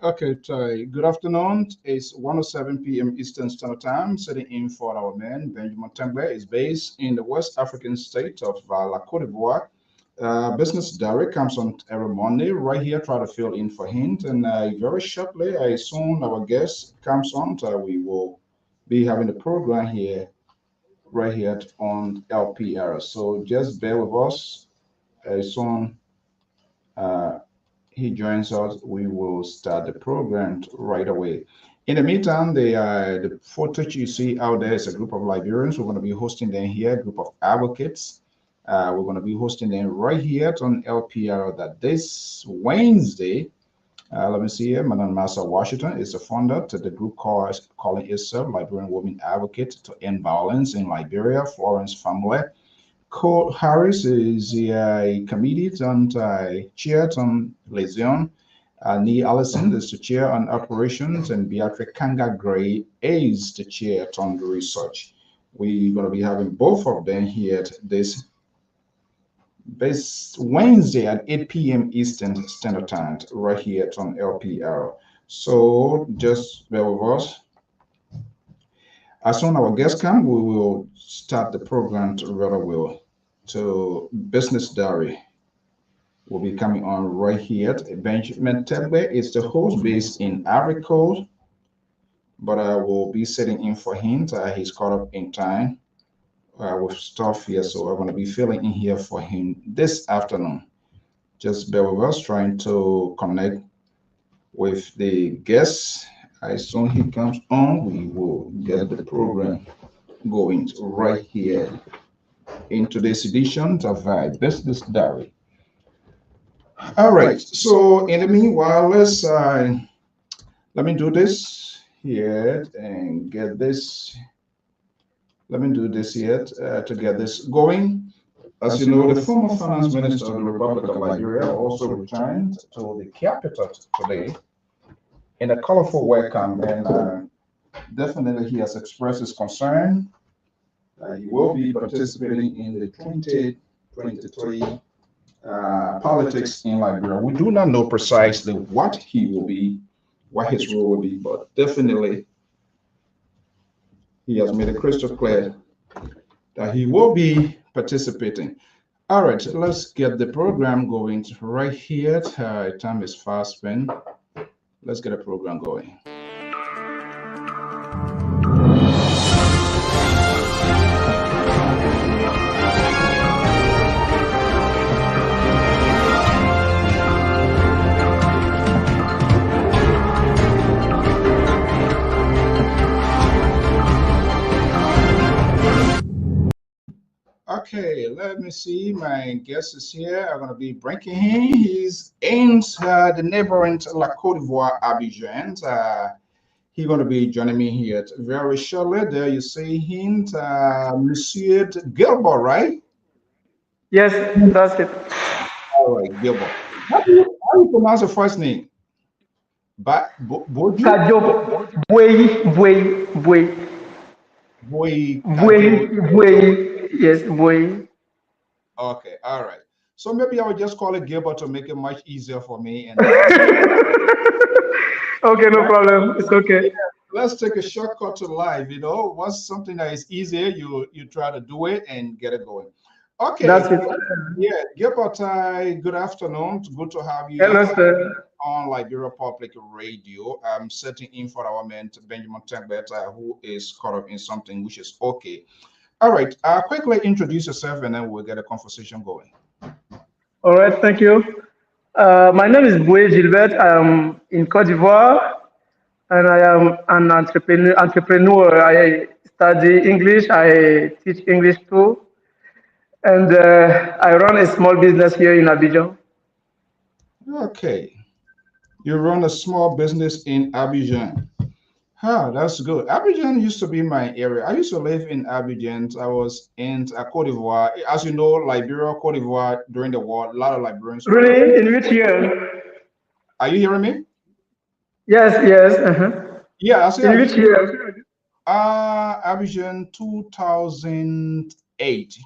Okay, good afternoon. It's 1:07 p.m. Eastern Standard Time. Sitting in for our man, Benjamin Tembe, is based in the West African state of La Côte d'Ivoire. Business Diary comes on every Monday right here. Try to fill in for him. And very shortly, I soon our guest comes on. We will be having the program here, right here on LPR. So just bear with us. As soon he joins us, we will start the program right away. In the meantime, the footage you see out there is a group of Liberians. We're going to be hosting them here, a group of advocates. We're going to be hosting them right here on LPR that this Wednesday. Let me see here. Madam Massa Washington is the founder to the group calling itself Liberian Women Advocate to End Violence in Liberia, Florence Family. Cole Harris is a committee and chair on liaison. Neil Allison is the chair on operations, and Beatrice Kanga Gray is the chair on the research. We're going to be having both of them here this Wednesday at 8 p.m. Eastern Standard Time, right here on LPR. So just bear with us. As soon as our guests come, we will start the program rather well. So Business Diary will be coming on right here. Benjamin Tembe is the host based in Ivory Coast, but I will be sitting in for him. He's caught up in time with stuff here, so I'm going to be filling in here for him this afternoon. Just bear with us, trying to connect with the guests. As soon as he comes on, we will get the program going right here in today's edition of Business Diary. All right. So in the meanwhile, let me do this here and get this. Let me do this here to get this going. As you know, the former finance minister of the Republic of Liberia also returned to the capital today in a colorful welcome, and definitely he has expressed his concern. He will be participating in the 2023 politics in Liberia. We do not know precisely what he will be, what his role will be, but definitely he has made it crystal clear that he will be participating. All right, let's get the program going right here. Time is fast spent. Let's get a program going. Okay, let me see. My guest is here. I'm going to be bringing him. He's in the neighboring La Côte d'Ivoire, Abidjan. He's going to be joining me here very shortly. There you see him, Monsieur Gilbert, right? Yes, that's it. All right, Gilbert. How do you pronounce your first name? KADJO. BOUEHI. Yes, BOUEHI. Okay, all right. So maybe I will just call it Gilbert to make it much easier for me. And okay, no problem. It's okay. Yeah, let's take a shortcut to life. You know, what's something that is easier, you try to do it and get it going. Okay. That's it. Yeah, Gilbert, good afternoon. Good to have you Hello, sir. on Liberia Public Radio. I'm setting in for our man Benjamin Tagbet, who is caught up in something which is okay. All right, quickly introduce yourself and then we'll get a conversation going. All right, thank you. My name is BOUEHI Gilbert. I am in Cote d'Ivoire and I am an entrepreneur. I study English. I teach English too. And I run a small business here in Abidjan. Okay, you run a small business in Abidjan. That's good. Abidjan used to be my area. I used to live in Abidjan. I was in Cote d'Ivoire. As you know, Liberia, Cote d'Ivoire during the war, a lot of Liberians were there. Really? In which year? Are you hearing me? Yes, yes. Uh-huh. Yeah, I see. In which year? Abidjan 2008.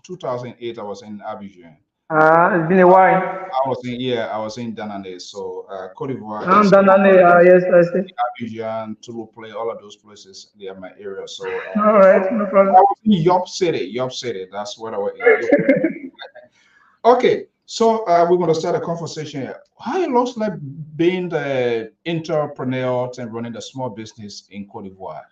2008, I was in Abidjan. It's been a while. I was in Danane. So Cote d'Ivoire is Danane, yes, I see. Abidjan, Tulu Play, all of those places. They are my area. So All right, no I problem. was in Yop City. That's what I was in. Okay, so we're going to start a conversation here. How it looks like being the entrepreneur and running the small business in Cote d'Ivoire?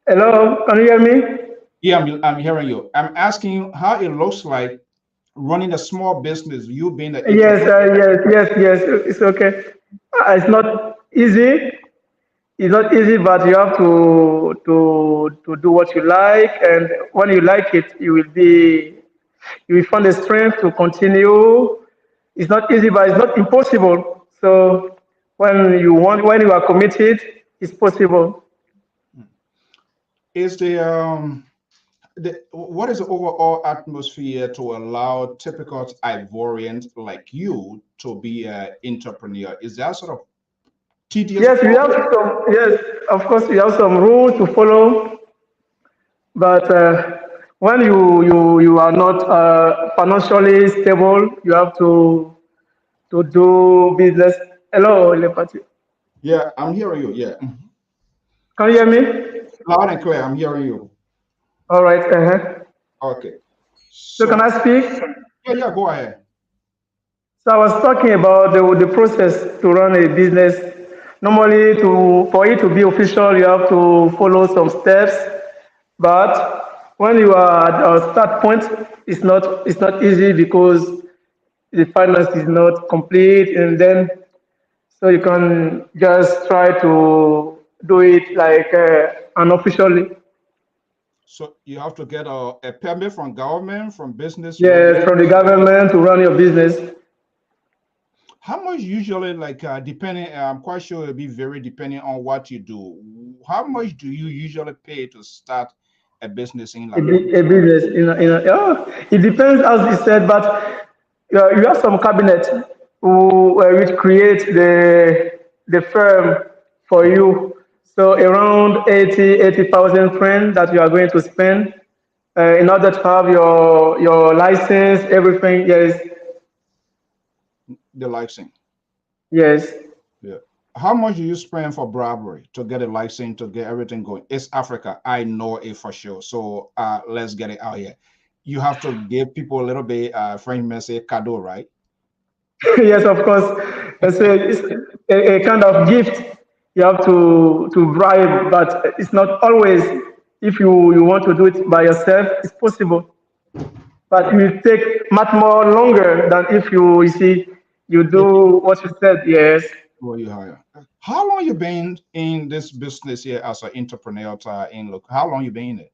Hello, can you hear me? Yeah, I'm hearing you. I'm asking you how it looks like running a small business, you being the Yes, entrepreneur. yes. It's okay. It's not easy. It's not easy, but you have to do what you like, and when you like it, you will find the strength to continue. It's not easy, but it's not impossible. So when you are committed, it's possible. Is what is the overall atmosphere to allow typical Ivorians like you to be an entrepreneur? Is that sort of tedious Yes, we have process? some. Yes, of course, we have some rules to follow. But when you are not financially stable, you have to do business. Hello, Lepati. Yeah, I'm hearing you. Yeah. Can you hear me? Loud and clear, I'm hearing you. All right. Uh-huh. Okay. So can So, I speak? yeah, go ahead. So I was talking about the process to run a business. Normally, to for it to be official, you have to follow some steps. But when you are at a start point, it's not easy because the finance is not complete, and then so you can just try to do it like unofficially. So you have to get a permit from government, from business Yes, registry. from the government to run your business. How much usually, like, depending, I'm quite sure it'll be very depending on what you do. How much do you usually pay to start a business in Liberia? A business it depends as you said, but you have some cabinet which create the firm for you. So around 80,000 francs that you are going to spend in order to have your license, everything. Yes, The license. yes. Yeah. How much do you spend for bribery to get a license to get everything going? It's Africa. I know it for sure. So let's get it out here. You have to give people a little bit, French may say cadeau, right? Yes, of course. It's a kind of gift you have to bribe, but it's not always. If you want to do it by yourself, it's possible, but it will take much more longer than if you see you Yeah. do what you said. Yes. Well, you hire. How long you been in this business here as an entrepreneur in look? How long you been in it?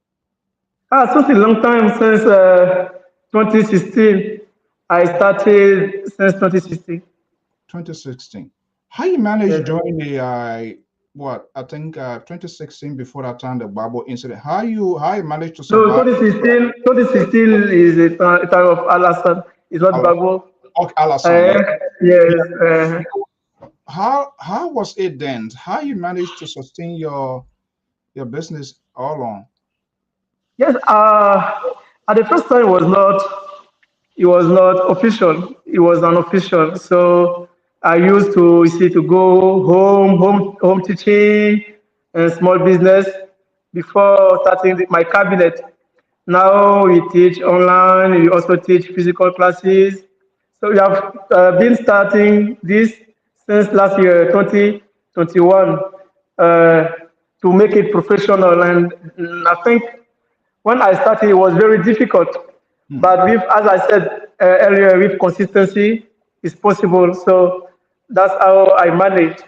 Since a long time, since 2016. I started since 2016. 2016. How you managed Yes. during the what I think 2016 before that time the Bible incident? How you managed to No, survive? 2016 is a time of Al-Assad. It's not Al Bagbo. Alasan, yeah. Uh, yes. Yeah. How was it then? How you managed to sustain your business all along? Yes. At the first time, it was not official. It was unofficial. So I used to you see to go home teaching and small business before starting my cabinet. Now we teach online. We also teach physical classes. So we have been starting this since last year, 2021, to make it professional. And I think when I started, it was very difficult. But with, as I said earlier, with consistency, it's possible. So that's how I managed.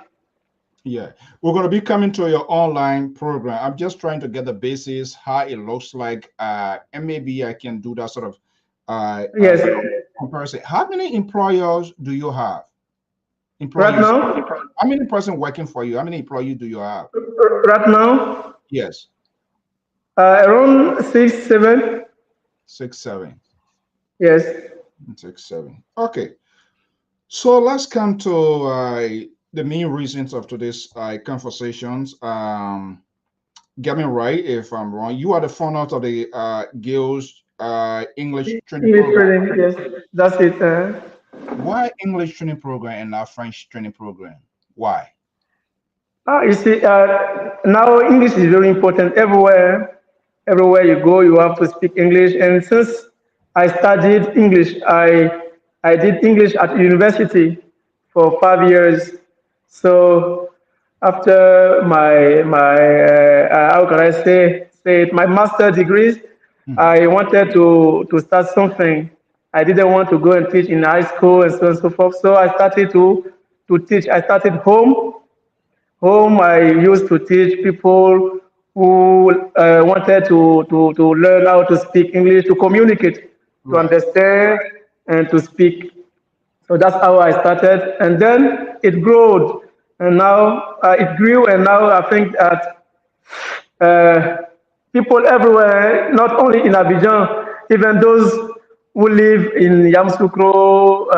Yeah, we're going to be coming to your online program. I'm just trying to get the basis, how it looks like, and maybe I can do that sort of uh, uh, Yes. comparison. How many employers do you have? Right Employees. now, How many person working for you? How many employees do you have? right now, Yes, around 6, 7. 6, 7, Yes. 6, 7. Okay, so let's come to the main reasons of today's conversations. Get me right if I'm wrong. You are the founder of the GIL'S English training English program. training. Yes. That's it. Why English training program and not French training program? Why? You see, now English is very important everywhere. Everywhere you go, you have to speak English. And since I studied English, I did English at university for 5 years. So after my how can I say it, my master degrees, Mhm. I wanted to start something. I didn't want to go and teach in high school and so on and so forth. So I started to teach. I started home. I used to teach people who wanted to learn how to speak English, to communicate, to Right. understand, and to speak. So that's how I started. And then it grew. And now it grew. And now I think that uh, people everywhere, not only in Abidjan, even those who live in Yamoussoukro,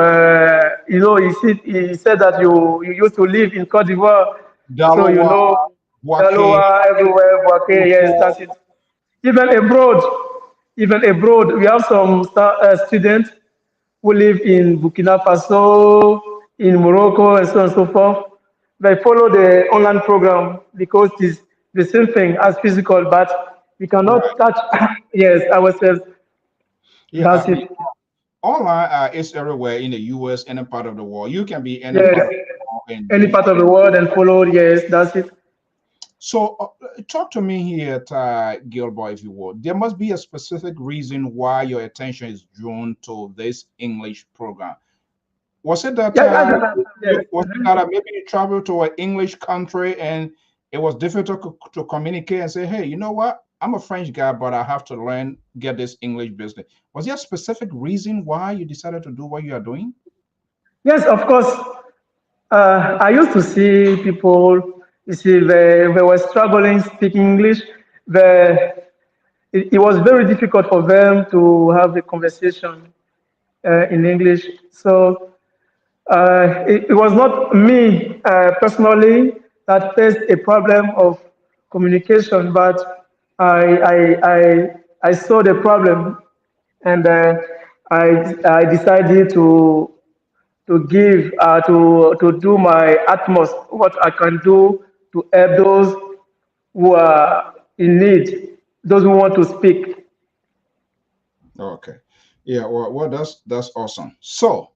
he said that you used to live in Cote d'Ivoire, so you Dalowa, know, Wake, Daloa everywhere, Boaké, yes, that's it. Even abroad, even abroad, we have some students who live in Burkina Faso, in Morocco, and so on and so forth. They follow the online program because it's the same thing as physical, but we right. cannot touch, yes, ourselves. Yeah, That's it. online is everywhere in the US, any part of the world. You can be any Yes, part of the world and any do. part of the world and follow, yes, that's it. So, talk to me here, at, Gilbert, if you would. There must be a specific reason why your attention is drawn to this English program. Was it that Yeah, yes. maybe you traveled to an English country and it was difficult to communicate and say, hey, you know what? I'm a French guy, but I have to learn, get this English business. Was there a specific reason why you decided to do what you are doing? Yes, of course. I used to see people, you see, they were struggling speaking English. They, it was very difficult for them to have a conversation in English. So it was not me personally that faced a problem of communication, but I saw the problem, and I decided to give to do my utmost what I can do to help those who are in need, those who want to speak. Okay. Yeah, well, that's awesome. So,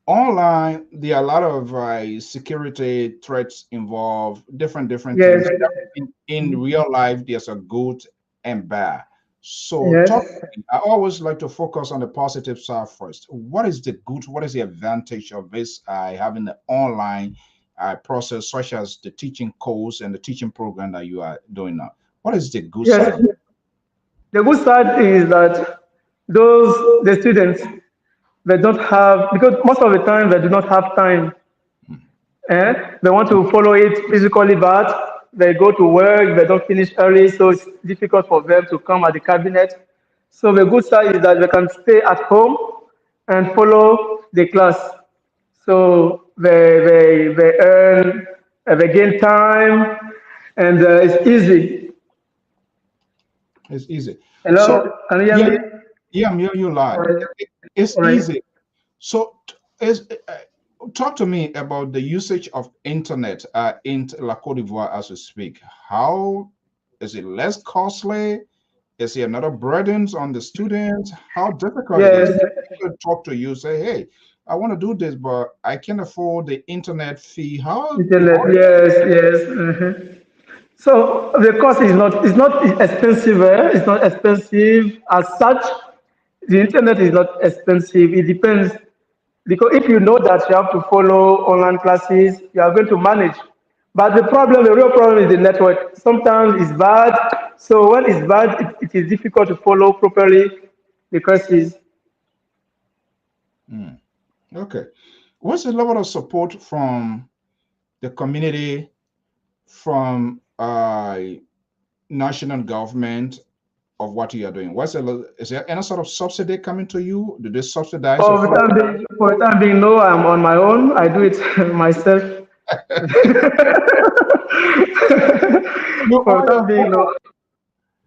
online, there are a lot of security threats involved, different Yes, things. In real life, there's a good and bad. So, yes, talk. I always like to focus on the positive side first. What is the good? What is the advantage of this having the online process, such as the teaching course and the teaching program that you are doing now? What is the good side yes. of it? The good side is that the students they don't have, because most of the time they do not have time. They want to follow it physically, but they go to work, they don't finish early, so it's difficult for them to come at the cabinet. So the good side is that they can stay at home and follow the class. So they earn, they gain time, and it's easy. It's easy. So, Hello, can you hear yeah, me? yeah, I'm hearing you All live. right. It's All right. easy. So, is talk to me about the usage of internet in La Cote d'Ivoire as we speak. How is it less costly? Is there another burdens on the students? How difficult it is? Yes, People talk to you, say, "Hey, I want to do this, but I can't afford the internet fee." How internet. hard? Yes, yes. So the cost is not expensive. It's not expensive as such. The internet is not expensive. It depends because if you know that you have to follow online classes, you are going to manage. But the real problem is the network. Sometimes it's bad. So when it's bad, it is difficult to follow properly because it's Hmm. Okay. What's the level of support from the community, from national government of what you are doing? Is there any sort of subsidy coming to you? Do they subsidize your program? for the time being, no, I'm on my own. I do it myself. You For are the time your being, no. own.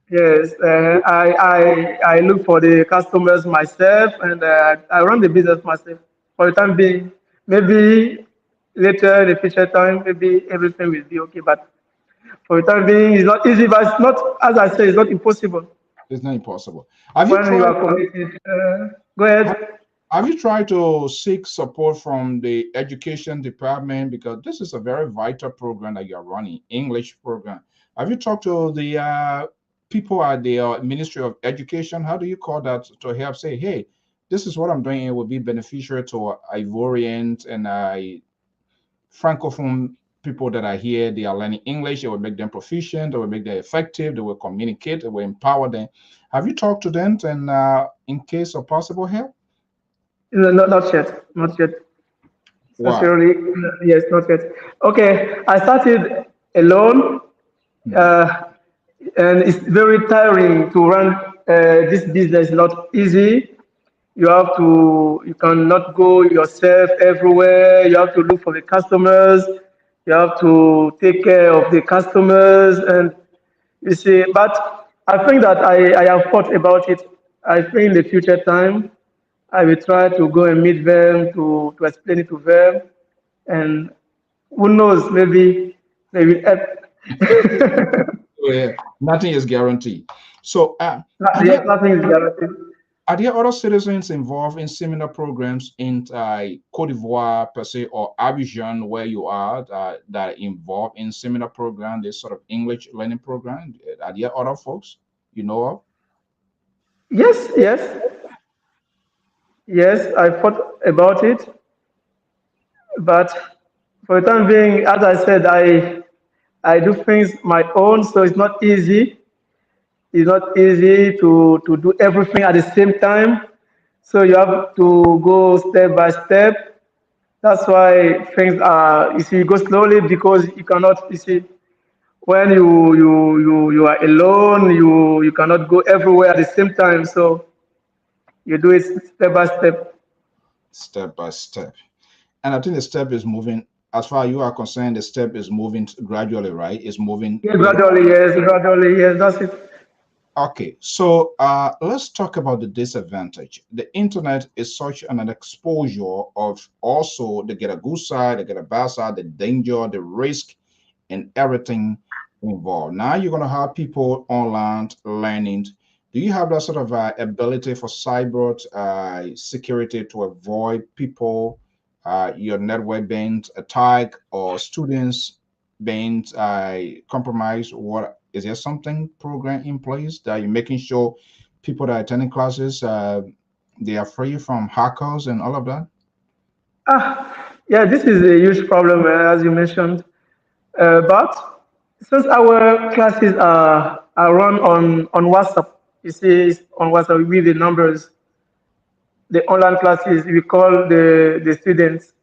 Yes, I look for the customers myself and I run the business myself. For the time being, maybe later in the future time, maybe everything will be okay. But for the time being, it's not easy, but it's not, as I say, it's not impossible It's not impossible. Have you when you tried? are committed. Go Have, ahead. have you tried to seek support from the education department, because this is a very vital program that you're running, English program? Have you talked to the people at the Ministry of Education? How do you call that, to help say, hey, this is what I'm doing. It would be beneficial to Ivorians and Francophone people that are here. They are learning English. It will make them proficient. It will make them effective. They will communicate. It will empower them. Have you talked to them and in case of possible help? No, not yet, not yet. Why? Sincerely, yes, not yet. Okay, I started alone, Hmm. uh, and it's very tiring to run this business. Not easy. You cannot go yourself everywhere. You have to look for the customers. You have to take care of the customers, and you see. But I think that I have thought about it. I think in the future time, I will try to go and meet them to explain it to them, and who knows, maybe they will help. Yeah, nothing is guaranteed. So, Yes, nothing is guaranteed. are there other citizens involved in similar programs in Cote d'Ivoire per se, or Abidjan where you are, that are involved in similar program, this sort of English learning program? Are there other folks you know of? Yes, yes, yes. I thought about it, but for the time being, as I said, I do things my own, so it's not easy. It's not easy to do everything at the same time. So you have to go step by step. That's why things are, you see, you go slowly because you cannot, you see, when you are alone, you cannot go everywhere at the same time. So you do it step by step. Step by step. And I think the step is moving, as far as you are concerned, the step is moving gradually, right? It's moving Yeah, pretty. gradually, yes, that's it. Okay, so let's talk about the disadvantage. The internet is such an exposure of also they get a good side, they get a bad side, the danger, the risk, and everything involved. Now you're going to have people online learning. Do you have that sort of ability for cyber security to avoid people, your network being attacked or students being compromised? What is there something program in place that you're making sure people that are attending classes they are free from hackers and all of that? Yeah, this is a huge problem, as you mentioned. But since our classes are run on WhatsApp, you see, it's on WhatsApp with the numbers, the online classes, we call the students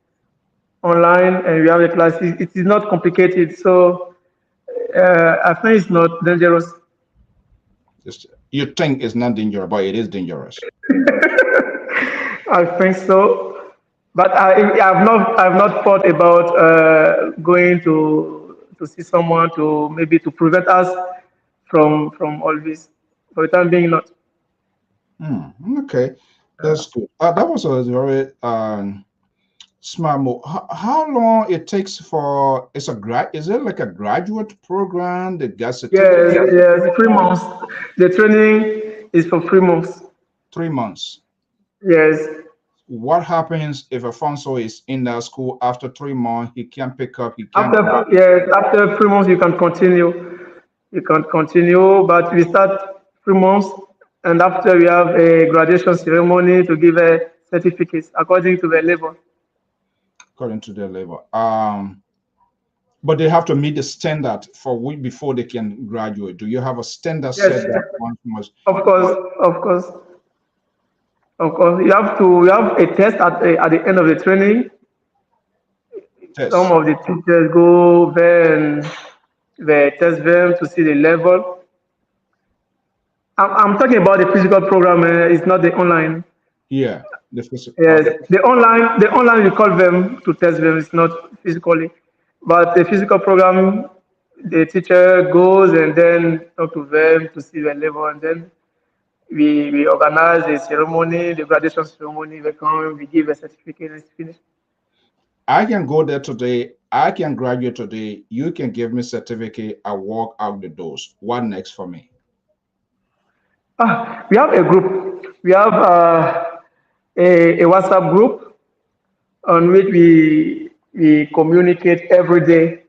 online and we have the classes. It is not complicated. So I think it's not dangerous. You think it's not dangerous, but it is dangerous. I think so. But I've not thought about going to see someone to maybe to prevent us from all this. For the time being, not. Hmm, okay, that's good. That was a very Smart. How long it takes for is it like a graduate program that got Yes, certificate? yes, 3 months. The training is for 3 months. 3 months. Yes. What happens if a Afonso is in that school after 3 months? He can't pick up, he can't After grab. yes, after 3 months you can continue. You can continue, but we start 3 months, and after we have a graduation ceremony to give a certificate according to the level. According to their level. But they have to meet the standard for week before they can graduate. Do you have a standard Yes, set that one must of course, of course, of course. You have a test at the end of the training. Some test? of the teachers go there and they test them to see the level. I'm talking about the physical program. It's not the online. Yeah, the physical. Yes, Okay. the online we call them to test them. It's not physically, but the physical program, the teacher goes and then talk to them to see their level, and then we organize the ceremony, the graduation ceremony. They come, we give a certificate, and it's finished. I can go there today. I can graduate today. You can give me certificate. I walk out the doors. What next for me? We have a group. We have a WhatsApp group on which we communicate every day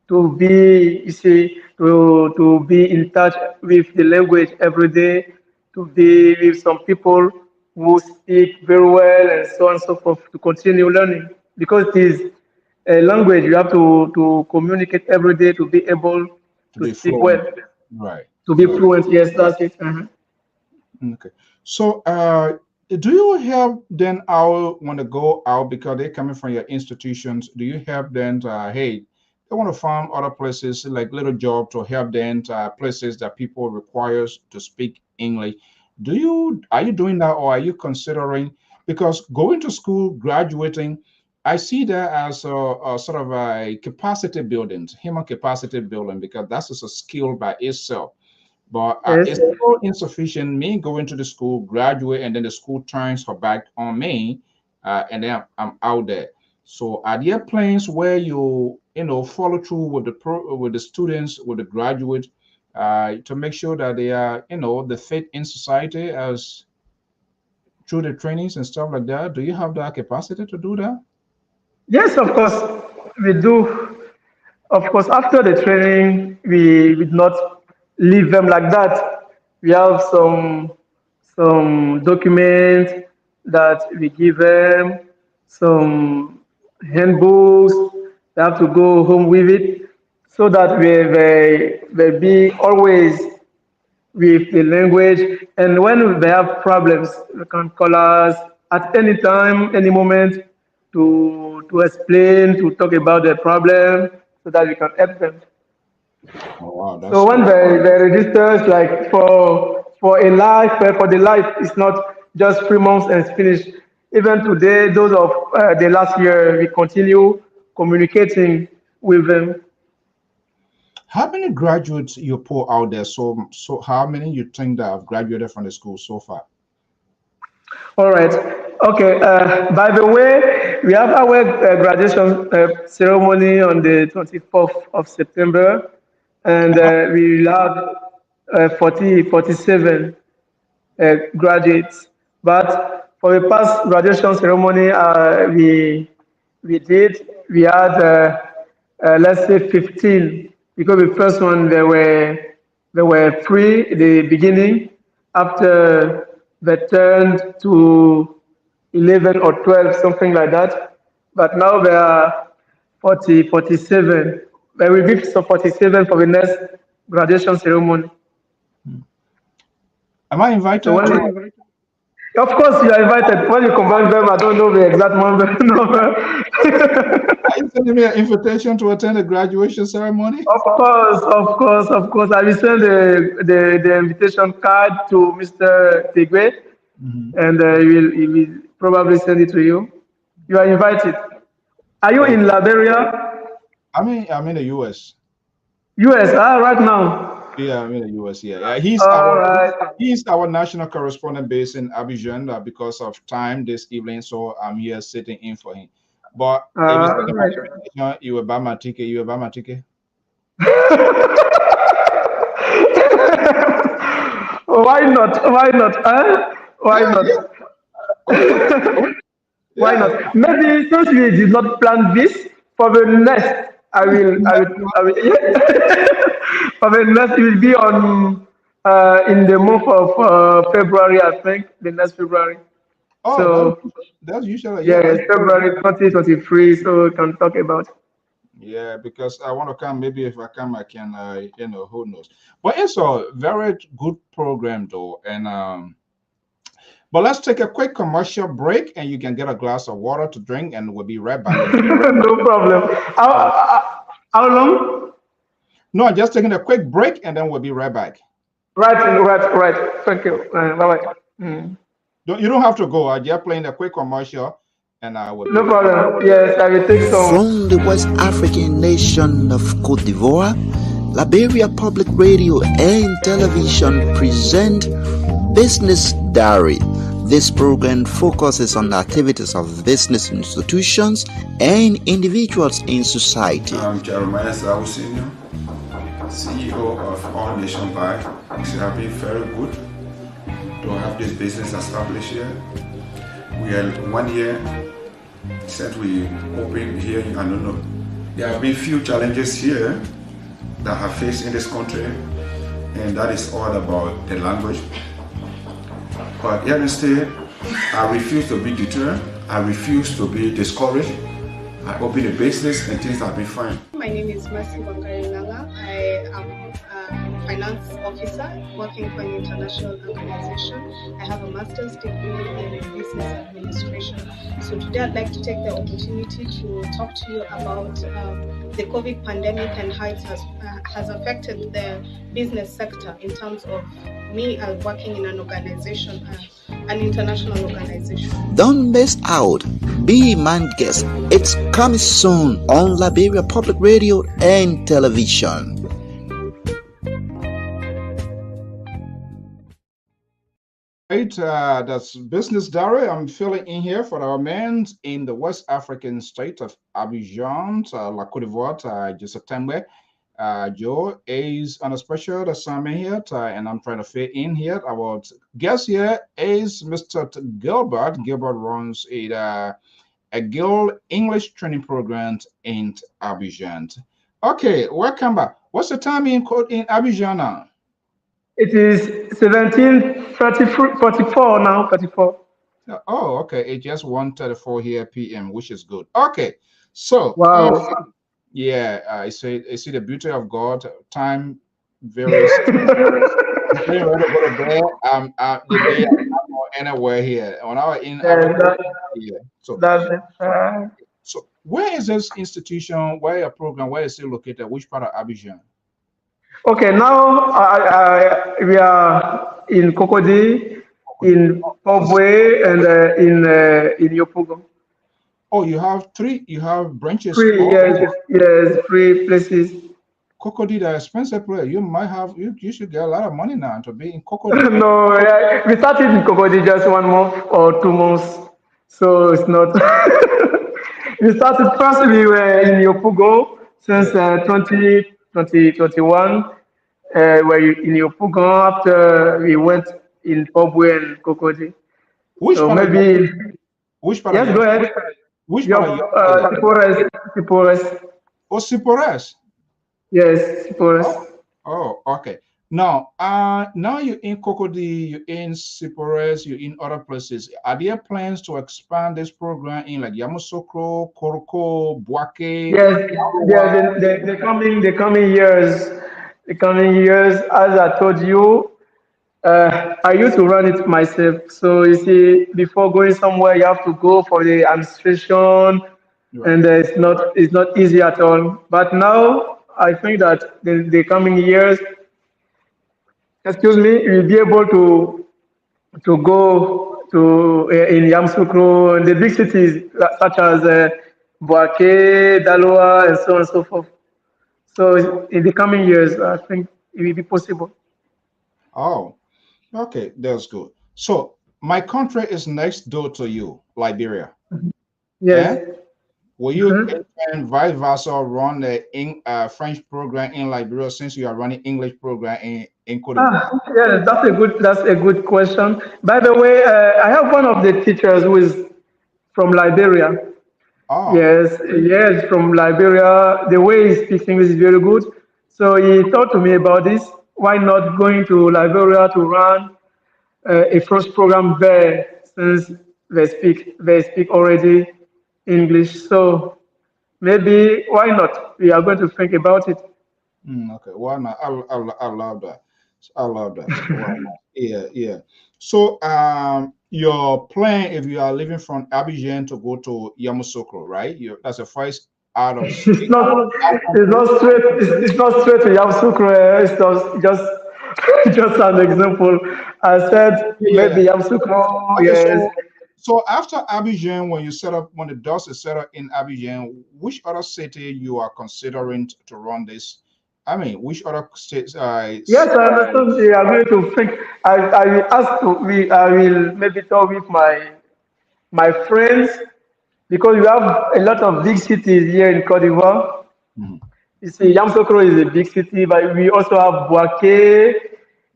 to be you see to be in touch with the language every day, to be with some people who speak very well and so on and so forth, to continue learning, because it is a language you have to communicate every day to be able To to be speak well, fluent. Right. to be Right. fluent. Yes, that's it. Mhm. Okay. So, do you help them out when they go out because they're coming from your institutions? Do you help them to, hey, they want to find other places like little job to help them to places that people requires to speak English? Are you doing that or are you considering because going to school, graduating, I see that as a sort of a capacity building, human capacity building, because that's just a skill by itself, but Yes. it's still insufficient. Me going to the school, graduate, and then the school turns her back on me, and then I'm out there. So are there plans where you follow through with with the students, with the graduates, to make sure that they are the fit in society as through the trainings and stuff like that? Do you have that capacity to do that? Yes, of course, we do. Of course, after the training, we did not leave them like that. We have some documents that we give them, some handbooks. They have to go home with it, so that they be always with the language. And when they have problems, they can call us at any time, any moment to explain, to talk about their problem so that we can help them. Oh wow, So that's when good. they register, like for a life, for the life, it's not just 3 months and it's finished. Even today, those of the last year, we continue communicating with them. How many graduates you pull out there? So how many you think that have graduated from the school so far? All right. Okay. By the way, we have our graduation ceremony on the 24th of September, and we will have 47 graduates. But for the past graduation ceremony, we had let's say 15, because the first one there were three at the beginning. After they turned to 11 or 12, something like that. But now there are 47. There will be some 47 for the next graduation ceremony. Am I So invited when to? of course you are invited. When you combine them, I don't know the exact number. Are you sending me an invitation to attend a graduation ceremony? Of course, of course, of course. I will send the invitation card to Mr. Tigwe, Mhm. and he will probably send it to you. You are invited. Are you in Okay. Liberia? I'm in the US. US, right now. Yeah, I'm in the US. Yeah, yeah. All right. He's our national correspondent based in Abidjan because of time this evening. So I'm here sitting in for him. But if it's Right. you will buy my ticket. You will buy my ticket. Why not? Why not? Huh? Why Yeah, yeah. not? Of course. Why Yeah. not? Maybe since we did not plan this, for the next, for the next, it will be on in the month of February, I think, the next February. Oh, So, that's usually yeah. yes, February 2023, so we can talk about it. Yeah, because I want to come. Maybe if I come, I can. Who knows? But it's a very good program, though. And but let's take a quick commercial break, and you can get a glass of water to drink, and we'll be right back with you. No problem. How long? No, I'm just taking a quick break, and then we'll be right back. Right. Thank you. Bye bye. You don't have to go. I just playing a quick commercial, and I will be No right. problem. Yes, I will take some. From the West African nation of Côte d'Ivoire, Liberia Public Radio and Television present Business Diary. This program focuses on the activities of business institutions and individuals in society. I'm Jeremiah Zawu Senior, CEO of All Nation Bank. It has been very good to have this business established here. We are 1 year since we opened here in Anono. There have been few challenges here that have faced in this country, and that is all about the language. But here instead, I refuse to be deterred. I refuse to be discouraged. I open a business and things have been fine. My name is Mercy Wakarilanga. I am a finance officer working for an international organization. I have a master's degree in business administration. So today I'd like to take the opportunity to talk to you about the COVID pandemic and how it has affected the business sector in terms of me working in an organization, an international organization. Don't miss out. Be my guest. It's coming soon on Liberia Public Radio and Television. Right, that's Business Diary. I'm filling in here for our men in the West African state of Abidjan, La Côte d'Ivoire, just September. Joe is on a special assignment here, and I'm trying to fit in here. Our guest here is Mr. Gilbert. Gilbert runs a GIL English training program in Abidjan. Okay, welcome back. What's the time in Abidjan now? It is 17:44 now. 34. Oh, okay. It's just 1:34 here p.m., which is good. Okay, so Wow. yeah, I see the beauty of God. Time varies. Getting ready to go to bed. The day I'm not anywhere here. When I was in Africa, yeah. That's it. So where is this institution? Where your program? Where is it located? Which part of Abidjan? Okay, now we are in Cocody, in Pobwe, and in Yopugo. Oh, you have three. You have branches. Three, yes, 3 places. Cocody, the expensive place. You might have. You should get a lot of money now to be in Cocody. No, yeah, we started in Cocody just 1 month or 2 months, so it's not. We started first. We were in Yopugo since 2021. Were in Yopugo after we went in Pobwe and Cocody. Which So part of maybe which part yes, of go ahead. which Your part of your Sipores. Oh, Sipores. Yes, Sipores. Oh, okay. Now, now you're in Cocody, you're in Sipores, you're in other places. Are there plans to expand this program in like Yamoussoukro, Koroko, Bouake? Yes, the coming years, as I told you, I used to run it myself. So you see, before going somewhere, you have to go for the administration, Right. and it's not easy at all. But now I think that the coming years, excuse me, we'll be able to go to in Yamoussoukro and the big cities such as Bouake, Daloa, and so on and so forth. So in the coming years, I think it will be possible. Oh, okay, that's good. So my country is next door to you, Liberia. Eh? Yes. Will you and vice versa run the French program in Liberia since you are running English program in Cote d'Ivoire? Yeah, that's a good question. By the way, I have one of the teachers who is from Liberia. Oh, Yes, from Liberia. The way he speaks English is very good. So he talked to me about this. Why not going to Liberia to run a first program there since they speak already English. So maybe why not? We are going to think about it. okay. Why not? I love that. I love that. Why not? Yeah, yeah. So, your plan if you are leaving from Abidjan to go to Yamoussoukro, right? That's the first out of It's state, not. out It's country. not straight. It's not straight to Yamsukro. It's just an example. I said Yeah, yeah, maybe yeah. Yamsukro. Okay, Yes. so after Abidjan, when you set up, when the dust is set up in Abidjan, which other city you are considering to run this? I mean, which other states? Yes, I understand. We are going to think. I will ask. I will maybe talk with my friends because we have a lot of big cities here in Cote d'Ivoire. Mhm. You see, Yamsokro is a big city, but we also have Boaké.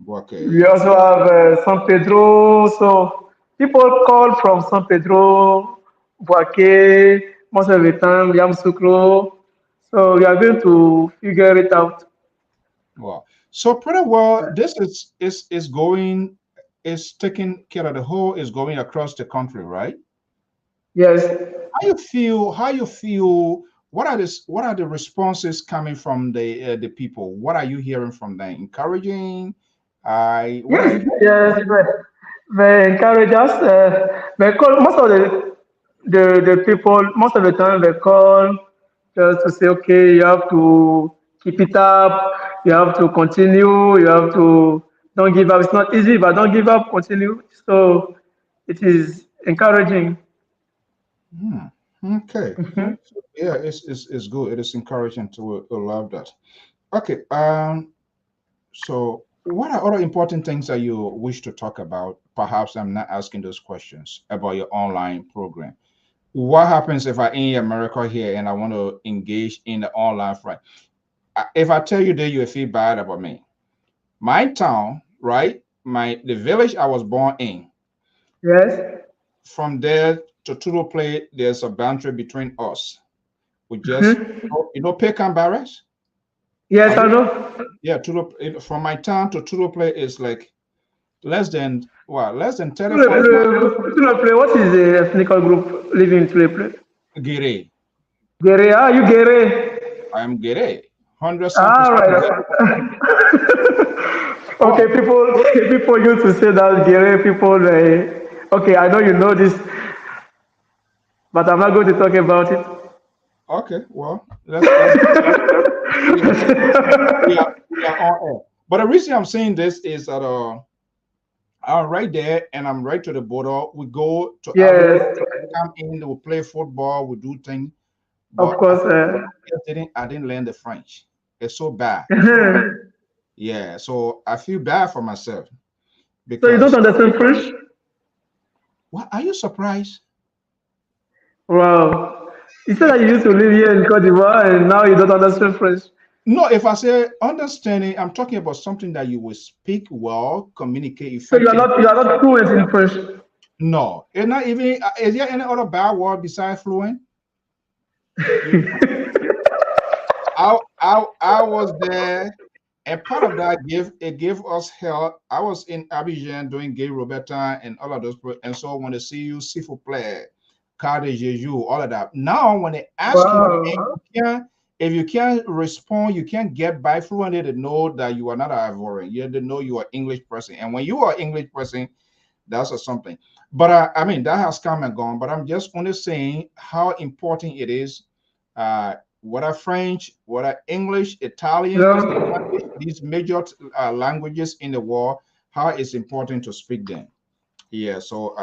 We Okay. also have San Pedro. So people call from San Pedro, Boaké, most of the time, Yamsukro. So we are going to figure it out. Wow. So pretty well, this is going is taking care of the whole is going across the country, right? Yes. How you feel? How you feel? What are the responses coming from the people? What are you hearing from them? Encouraging? I what are Yes, you? yes, they encourage us. They call most of the people. Most of the time, they call just to say, okay, you have to keep it up. You have to continue. You have to don't give up. It's not easy, but don't give up. Continue. So it is encouraging. Hmm. Okay. Yeah, it's good. It is encouraging to love that. Okay. So, what are other important things that you wish to talk about? Perhaps I'm not asking those questions about your online program. What happens if I in America here and I want to engage in the online front? If I tell you that you feel bad about me, my town, right? The village I was born in. Yes. From there to Tudo Play, there's a boundary between us. We just, Pecan Barracks. Yes, Are I you? know. Yeah, from my town to Tudo Play is like less than 30, 40 miles. Play. What is the ethnic group living in Play? Gere. Gere. Ah, you Gere. I am Gere. 100% All right. Gere. Okay, Oh, people used to say that Gere people. Okay, I know you know this, but I'm not going to talk about it. okay. Well, let's we are we are on air. But the reason I'm saying this is that I'm right there and I'm right to the border. We go to Abidjan, Yes, come in, we play football, we do things. of But course. I didn't learn the French. It's so bad. Yeah, so I feel bad for myself So you don't because understand French? what are you surprised? Wow. You said that you used to live here in Cote d'Ivoire and now you don't understand French. No, if I say understanding, I'm talking about something that you will speak well, communicate So effectively. you are not fluent in French. No, it's not even. Is there any other bad word besides fluent? You, I was there, and part of that gave us help. I was in Abidjan doing Gay Roberta and all of those, and so when they see you, Sifu play, KADJO, all of that. Now, when they ask you, Wow. if you can't respond, you can't get by fluent. They know that you are not an Ivorian. You they know you are English person, and when you are English person, that's a something. But I mean, that has come and gone. But I'm just only saying how important it is. What are French, what are English, Italian, Yeah. Spanish, these major languages in the world, how it's important to speak them. Yeah, so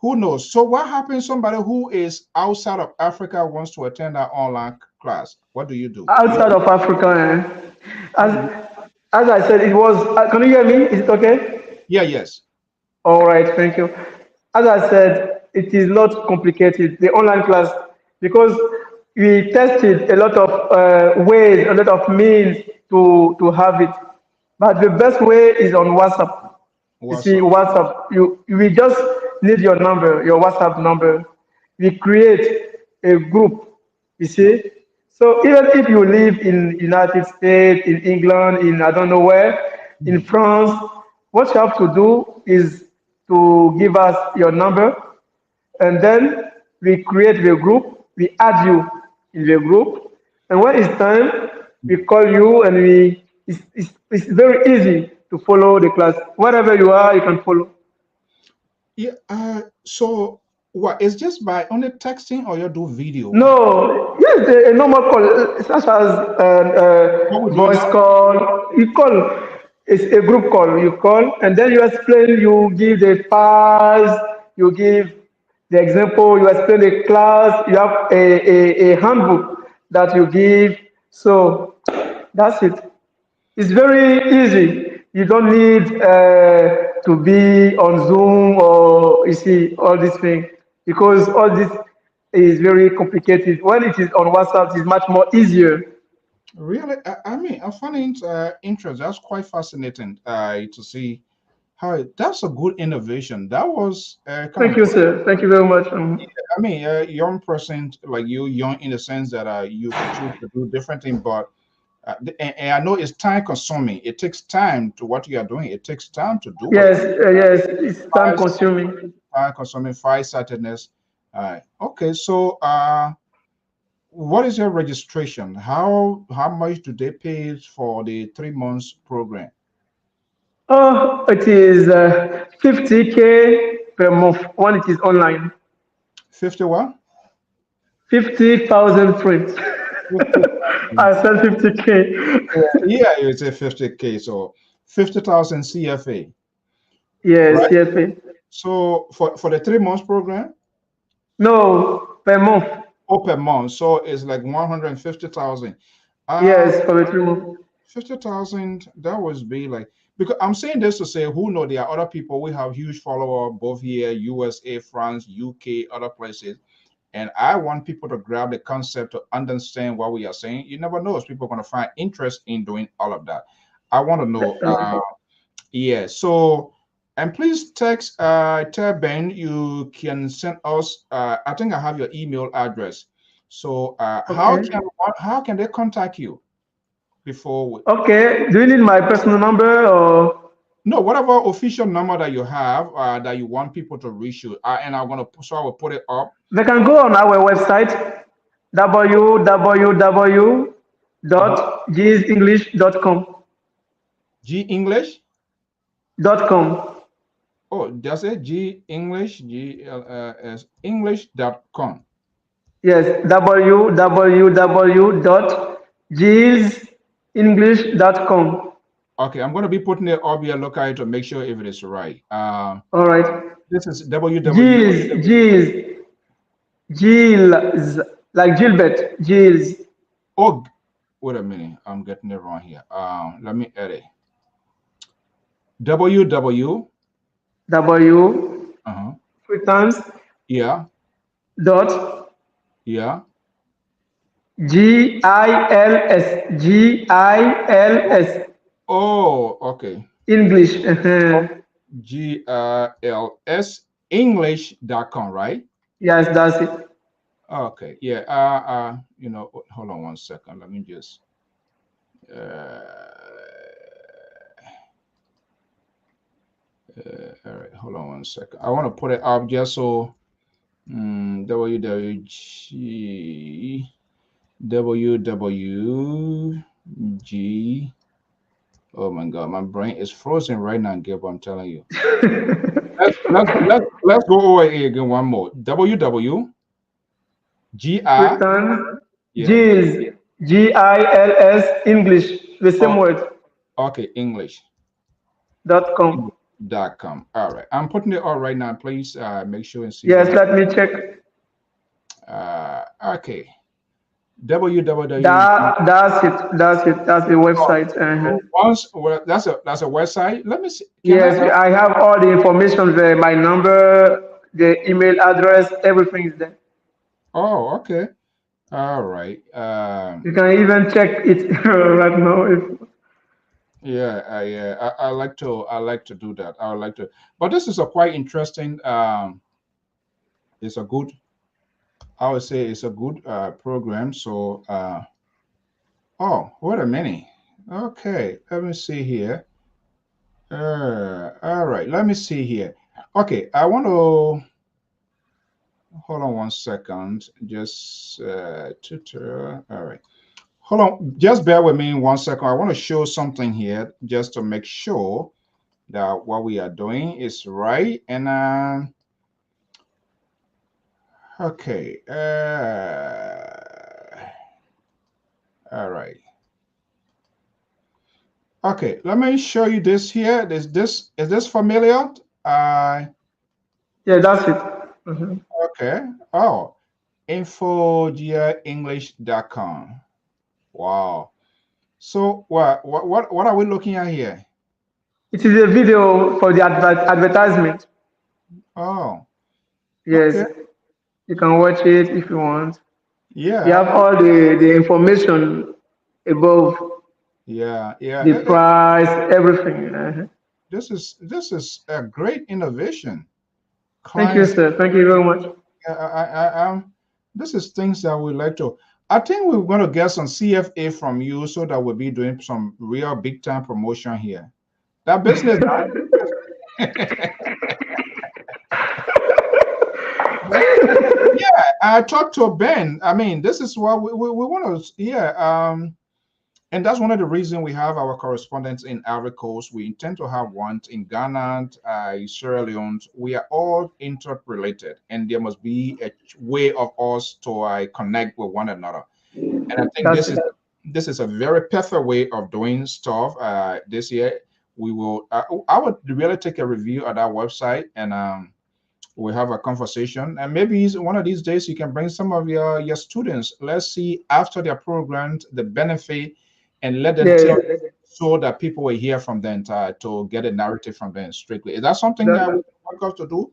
who knows? So what happens somebody who is outside of Africa wants to attend our online class? What do you do? Outside of Africa, How as do you? I said, it was. Can you hear me? Is it okay? Yeah, yes. All right, thank you. As I said, it is not complicated. The online class because we tested a lot of ways, a lot of means to have it. But the best way is on WhatsApp. You see, WhatsApp, we just need your number, your WhatsApp number. We create a group, you see. So even if you live in United States, in England, in I don't know where, in France, what you have to do is to give us your number, and then we create the group, we add you in the group, and when it's time, we call you, and it's very easy to follow the class. Wherever you are, you can follow. Yeah. So what? It's just by only texting, or you do video? No, yes, a normal call, such as voice call. You call. It's a group call. You call, and then you explain. You give the files. You give the example. You explain the class. You have a handbook that you give. So that's it. It's very easy. You don't need to be on Zoom or you see all these things, because all this is very complicated. When it is on WhatsApp, it's much more easier. Really? I mean, I find it interesting. That's quite fascinating to see how that's a good innovation. That was Thank you, sir. Thank you very much. I mean, a young person like you, young in the sense that you could choose to do different things, but and I know it's time consuming. It takes time to what you are doing. It takes time to do Yes, it. yes, it's time consuming. Time consuming, farsightedness. Okay, so what is your registration? How much do they pay for the 3 months program? Oh, it is 50K per month when it is online. 50 what? 50,000 francs. I said 50K. Yeah, you say 50K, so 50,000 CFA. Yes, right? CFA. So for the 3 months program? No, per month. Oh, per month. So it's like 150,000. Yes, for the 3 months. 50,000, that would be like, because I'm saying this to say, who know there are other people, we have huge follower both here, USA, France, UK, other places. And I want people to grab the concept to understand what we are saying. You never know if people are going to find interest in doing all of that. I want to know. Yeah. So, and please text, tell Ben, you can send us, I think I have your email address. So Okay. how can they contact you before? Okay. Do you need my personal number or? No, whatever official number that you have that you want people to reach you, and I will put it up. They can go on our website, www.gisenglish.com. G English? .com. Oh, does it G English, GLS English.com? Yes, www.gisenglish.com. Okay, I'm going to be putting it up here locally to make sure if it is right. All right. This is www. GIL'S, like Gilbert, GIL'S. Oh, wait a minute. I'm getting it wrong here. Let me edit. www. Three times. Yeah. Dot. Yeah. GILS. Oh, okay. English. GILS English.com, right? Yes, that's it. Okay. Yeah. You know, hold on one second. Let me just all right, hold on one second. I want to put it up just so www.g. Oh my God, my brain is frozen right now, Gilbert. I'm telling you. let's go over here again one more. www. GILS, GILS English, the same word. Okay, English. .com. .com. All right, I'm putting it all right now. Please make sure and see. Yes, let me check. Okay. www. That's it. That's the website. Well, that's a website. Let me see. Yes, I have all the information there. My number, the email address, everything is there. Oh, okay. All right. You can even check it right now. If Yeah, I like to do that. I would like to, but this is a quite interesting. It's a good. I would say it's a good program. So, oh, wait a minute. Okay, let me see here. All right, let me see here. Okay, I want to hold on one second. Just tutorial. All right. Hold on, just bear with me 1 second. I want to show something here just to make sure that what we are doing is right. And okay, all right. Okay, let me show you this here. Is this familiar? Uh, yeah, that's it. Mhm. okay. Oh, infogiaenglish.com. Wow. So what are we looking at here? It is a video for the advertisement. Oh, Yes, okay. you can watch it if you want. You Yeah, have all the information above, yeah, yeah. the price, everything. This is a great innovation. Thank you, Clients, sir. Thank you very much. this is things that we like to. I think we're going to get some CFA from you so that we'll be doing some real big time promotion here. That business, yeah. I talked to Ben. I mean, this is what we want to. Yeah. And that's one of the reasons we have our correspondents in Ivory Coast. We intend to have one in Ghana, Sierra Leone. We are all interrelated, and there must be a way of us to connect with one another. And I think That's it. this is a very perfect way of doing stuff. This year, we will. I would really take a review of that website, and we'll have a conversation. And maybe one of these days you can bring some of your students. Let's see after their programs the benefit, and let them tell Yes, so that people will hear from them to get a narrative from them strictly. Is that something that we that, want us to do?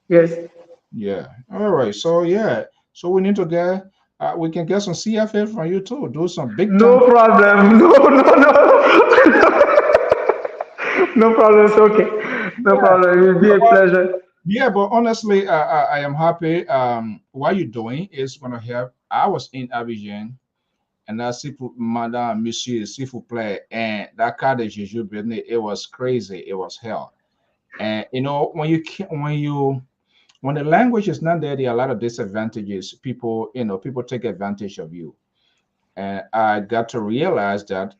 yes. Yeah. All right. So yeah. So we need to get. We can get some CFA from you too. Do some big time. No problem. No, no, no. No problem. It's okay. No Yeah. problem. It will be a pleasure. Yeah, but honestly, I am happy. What you're doing is gonna help. I was in Abidjan, and that simple Madame Monsieur s'il vous plaît, and that KADJO business, it was crazy. It was hell. And when when the language is not there, there are a lot of disadvantages. People take advantage of you. And I got to realize that,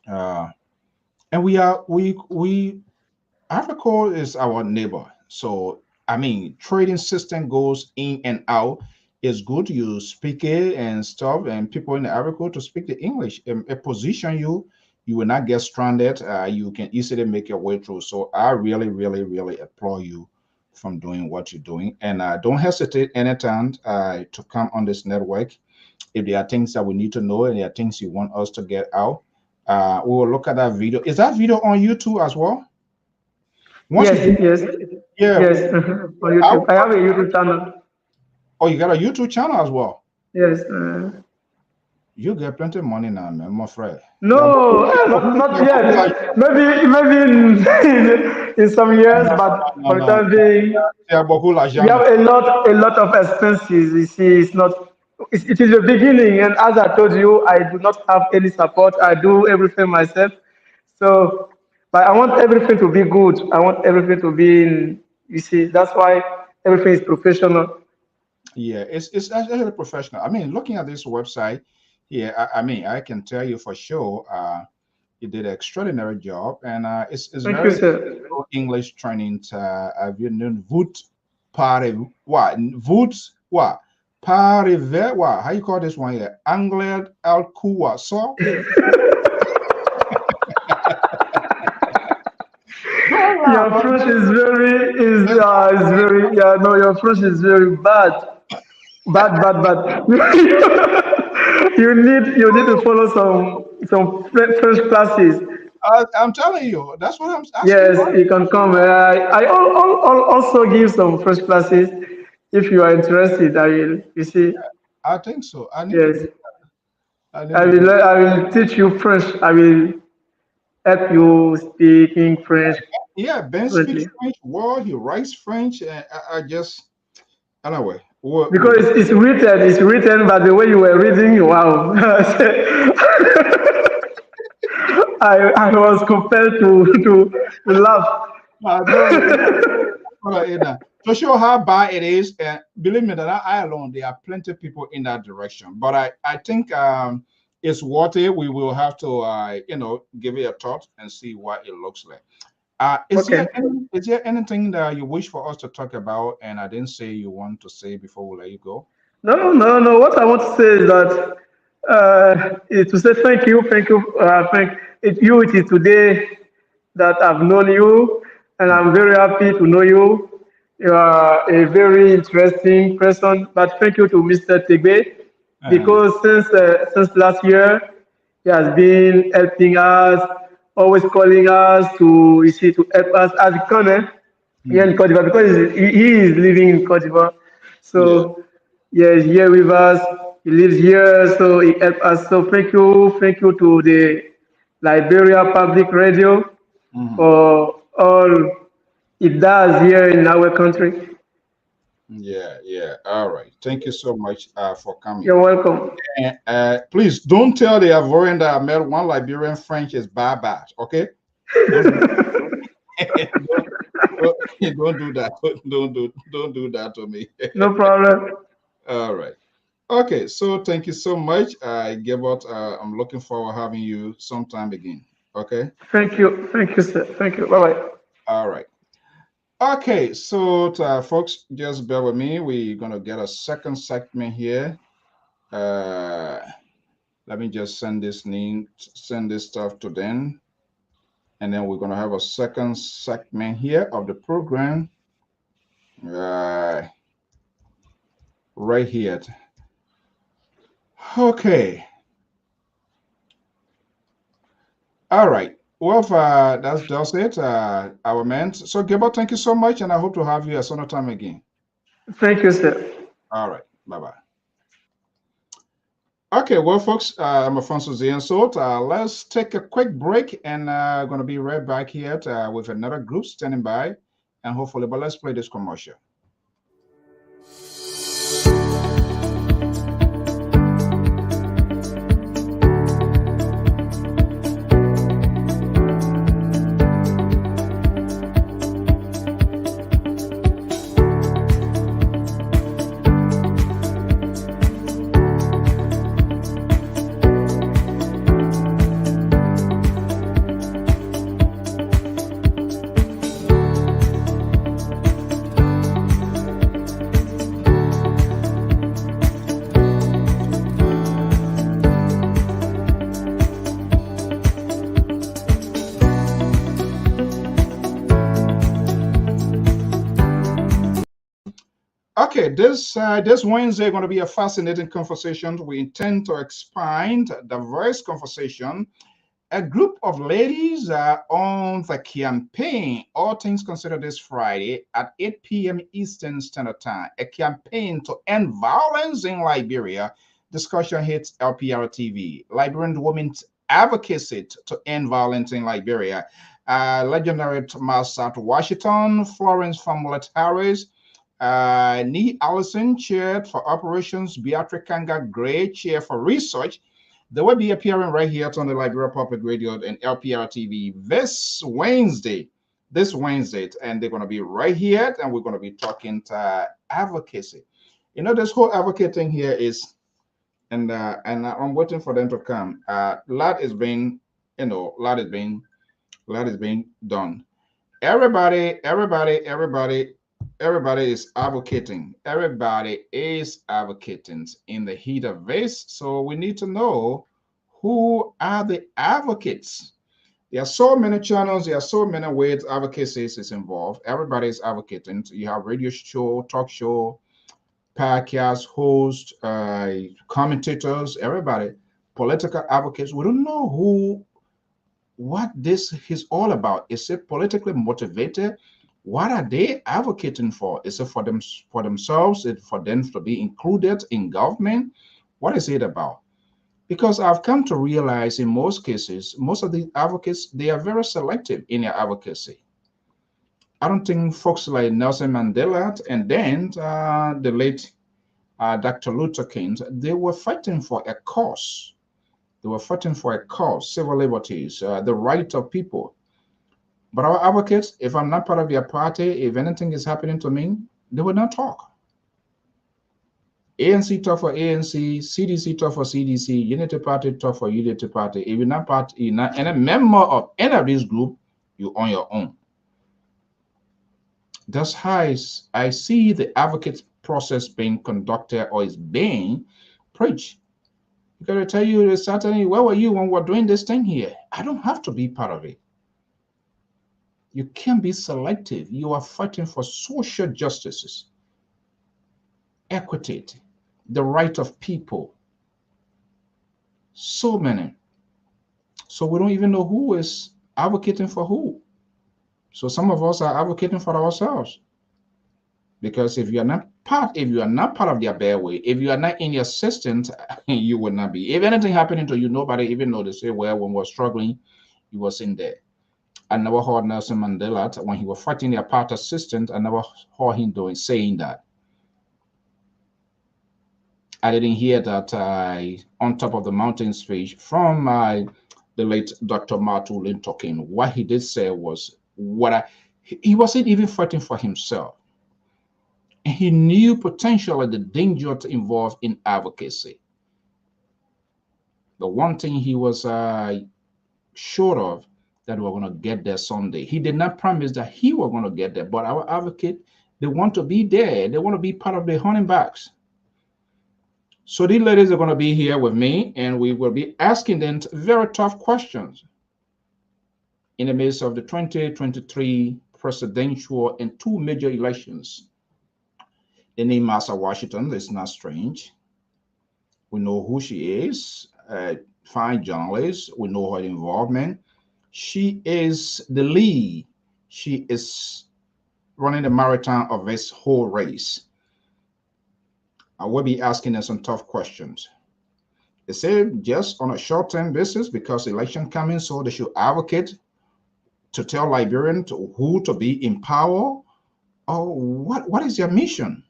uh, and we Africa is our neighbor. So, I mean, trading system goes in and out. It's good you speak it and stuff, and people in Africa to speak the English. It position you. You will not get stranded. You can easily make your way through. So, I really, really, really applaud you from doing what you're doing. And don't hesitate anytime to come on this network. If there are things that we need to know and there are things you want us to get out, we will look at that video. Is that video on YouTube as well? Once we Yes, do, yes, yeah. yes. On YouTube. I have a YouTube channel. Oh, you got a YouTube channel as well. Yes. You get plenty of money now, man. I'm afraid. Yeah, but No, not yet. Maybe in some years, but no, for the no. time being, Yeah, but who like we have a lot of expenses. You see, it is the beginning, and as I told you, I do not have any support. I do everything myself. So, but I want everything to be good. I want everything to be in. You see, that's why everything is professional. Yeah, it's actually professional. I mean, looking at this website here, I mean, I can tell you for sure, you did an extraordinary job, and it's Thank you, very sir. English training. Have you known Voot Pare what Voot what Pare what? How you call this one here? Angled Al Kuwa. So Your French is very yeah no your French is very bad. Bad. You need to follow some French classes. I'm telling you, that's what I'm asking. Yes, you can come. I also give some French classes. If you are interested, I will. You see, I think so. I need to yes, do. I need to do. I will teach you French. I will help you speaking French Yeah, Ben speaks fluently. French well. He writes French. I just anyway. Because it's written, but the way you were reading, wow. I was compelled to laugh. I know. To show how bad it is, believe me, that I alone, there are plenty of people in that direction. But I think it's worth it. We will have to, give it a thought and see what it looks like. Okay. Is there anything that you wish for us to talk about, and I didn't say you want to say before we let you go? No, no, no. What I want to say is that is to say thank you, you. It is today that I've known you, and Mm, I'm very happy to know you. You are a very interesting person. But thank you to Mr. Tegbe, uh, because since last year he has been helping us, always calling us to you see to help us as a corner here in mm, Cote d'Ivoire because he is living in Cote d'Ivoire. yeah. So yeah, he's here with us. He lives here, so he helped us. So thank you to the Liberia Public Radio Mhm. for all it does here in our country. Yeah, yeah. All right. Thank you so much for coming. You're welcome. And please don't tell the Ivorian that I met one Liberian French is bad, bad. Okay? Don't do don't, don't do that. Don't do that to me. No problem. All right. Okay. So thank you so much. Gilbert, I'm looking forward to having you sometime again. Okay. Thank you, sir. Thank you. Bye bye. All right. Okay. So folks, just bear with me. We're gonna get a second segment here. Uh, Let me just send this link, send this stuff to them. And then we're going to have a second segment here of the program uh, right here. Okay. All right. Well, that's just it, our man. So, Gilbert, thank you so much. And I hope to have you at some time again. Thank you, sir. All right. Bye bye. Okay, well, folks, I'm Alfonso Zian. So let's take a quick break and going to be right back here with another group standing by. And hopefully, but let's play this commercial. Okay, this Wednesday going to be a fascinating conversation. We intend to expand diverse conversation. A group of ladies are on the campaign, all things considered, this Friday at 8 p.m. Eastern Standard Time. A campaign to end violence in Liberia. Discussion hits Lpr-Tv. Liberian women's advocacy to end violence in Liberia. Legendary Thomas at Washington, Florence Famulette Harris, Nee Allison, chaired for operations, Beatrice Kanga Gray, chair for research. They will be appearing right here on the Liberia Public Radio and Lpr-Tv this Wednesday. And they're going to be right here, and we're going to be talking to advocacy. You know, this whole advocating here is, and I'm waiting for them to come. Lot is being, lot is being done. Everybody is advocating. Everybody is advocating in the heat of this. So we need to know who are the advocates. There are so many channels. There are so many ways advocacy is involved. Everybody is advocating. You have radio show, talk show, podcast hosts, commentators, everybody, political advocates. We don't know what this is all about. Is it politically motivated? What are they advocating for? Is it for themselves? Is it for them to be included in government? What is it about? Because I've come to realize in most cases, most of the advocates, they are very selective in their advocacy. I don't think folks like Nelson Mandela and then the late Dr. Luther King, they were fighting for a cause. They were fighting for a cause, civil liberties, the right of people. But our advocates, if I'm not part of their party, if anything is happening to me, they will not talk. ANC talk for ANC, CDC talk for CDC, Unity Party talk for Unity Party. If you're not part, you're not any member of any of this group, you're on your own. That's how I see the advocate process being conducted or is being preached. I gotta tell you, certainly, where were you when we're doing this thing here? I don't have to be part of it. You can't be selective. You are fighting for social justices, equity, the right of people. So many. So we don't even know who is advocating for who. So some of us are advocating for ourselves. Because if you are not part of their bear way, if you are not in your system, you will not be. If anything happening to you, nobody even know. They say, well, when we're struggling, he was in there. I never heard Nelson Mandela when he was fighting the apartheid system. I never heard him saying that. I didn't hear that on top of the mountain speech from the late Dr. Martin Luther King. What he did say was he wasn't even fighting for himself. He knew potentially the danger involved in advocacy. The one thing he was sure of, that we're going to get there someday. He did not promise that he was going to get there, but our advocate, they want to be there. They want to be part of the hunting backs. So these ladies are going to be here with me, and we will be asking them very tough questions in the midst of the 2023 presidential and two major elections. The name Martha Washington is not strange. We know who she is, a fine journalist. We know her involvement. She is the lead. She is running the marathon of this whole race. I will be asking her some tough questions. They say just on a short-term basis, because election coming, so they should advocate to tell Liberians who to be in power, or what is their mission?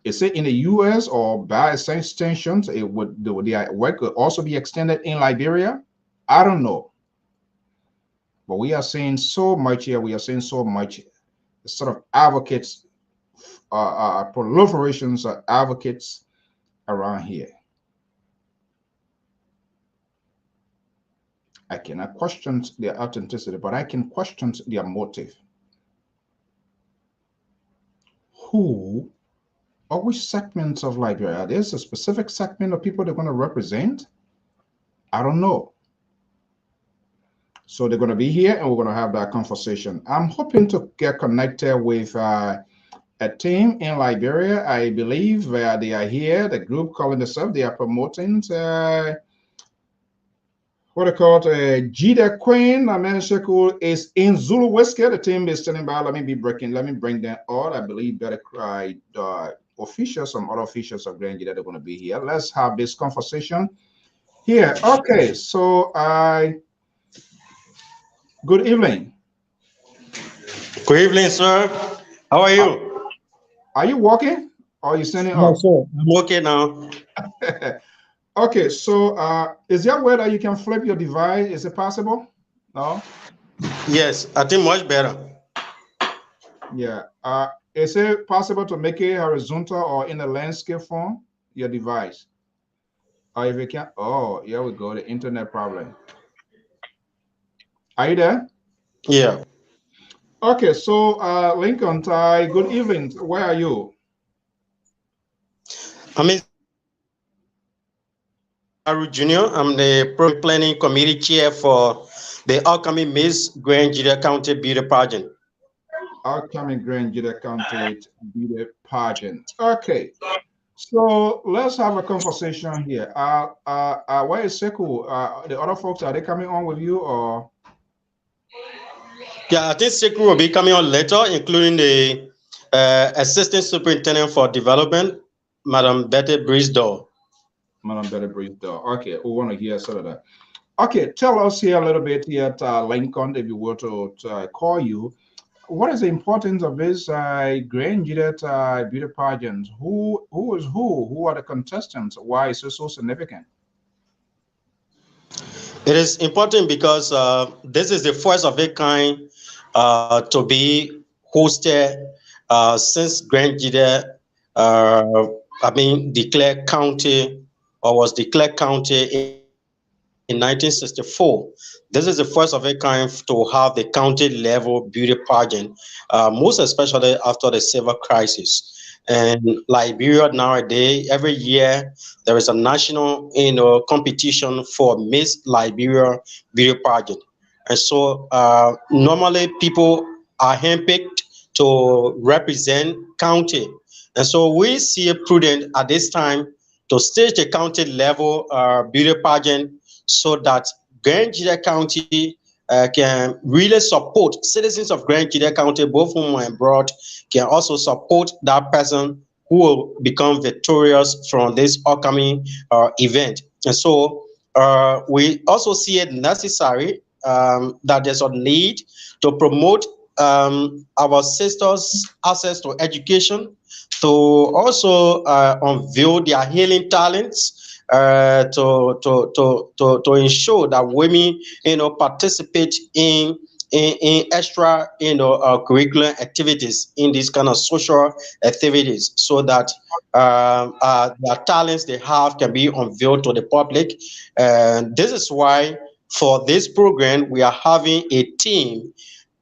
Is it in the U.S. or by extension, their work could also be extended in Liberia? I don't know. But we are seeing so much here. We are seeing so much sort of advocates, proliferations of advocates around here. I cannot question their authenticity, but I can question their motive. Who or which segments of Liberia? There's a specific segment of people they're going to represent. I don't know. So they're going to be here and we're going to have that conversation. I'm hoping to get connected with a team in Liberia. I believe they are here. The group calling themselves, they are promoting what they call Jida Queen. Sheku is in Zulu Whiskey. The team is standing by. Let me bring them all. I believe better cry officials, some other officials of Grand Jida, they're going to be here. Let's have this conversation here. Okay, so good evening. Good evening, sir. How are you? Are you walking or are you standing up? No, sir. I'm okay now. Okay, so is there a way that you can flip your device? Is it possible? No? Yes, I think much better. Yeah. Is it possible to make it horizontal or in a landscape form, your device? Or if you can, oh, here we go, the internet problem. Are you there? Yeah. Okay, so Lincoln, good evening. Where are you? I'm in Junior. I'm the Program Planning Committee Chair for the upcoming Miss Grand Jida County Beauty Pageant. Upcoming Grand Jida County Beauty Pageant. Okay, so let's have a conversation here. Where is Sekou? The other folks, are they coming on with you or? Yeah, I think Sikru will be coming on later, including the Assistant Superintendent for Development, Madam Betty Brisdor. Madam Betty Brisdor. Okay, we want to hear some of that. Okay, tell us here a little bit here at Lincoln, if you were to call you. What is the importance of this Grand Gillette beauty pageant? Who is who? Who are the contestants? Why is it so significant? It is important because this is the first of its kind to be hosted since Grand Gide, declared county or was declared county in 1964. This is the first of its kind to have the county level beauty pageant, most especially after the civil crisis. And Liberia nowadays, every year there is a national, competition for Miss Liberia beauty pageant, and so normally people are handpicked to represent county, and so we see it prudent at this time to stage the county level beauty pageant so that Grand Gide County can really support citizens of Grand Gide County, both home and abroad, can also support that person who will become victorious from this upcoming event. And so we also see it necessary that there's a need to promote our sisters' access to education, to also unveil their healing talents, to ensure that women, participate in extra, curricular activities, in these kind of social activities, so that the talents they have can be unveiled to the public. And this is why for this program we are having a team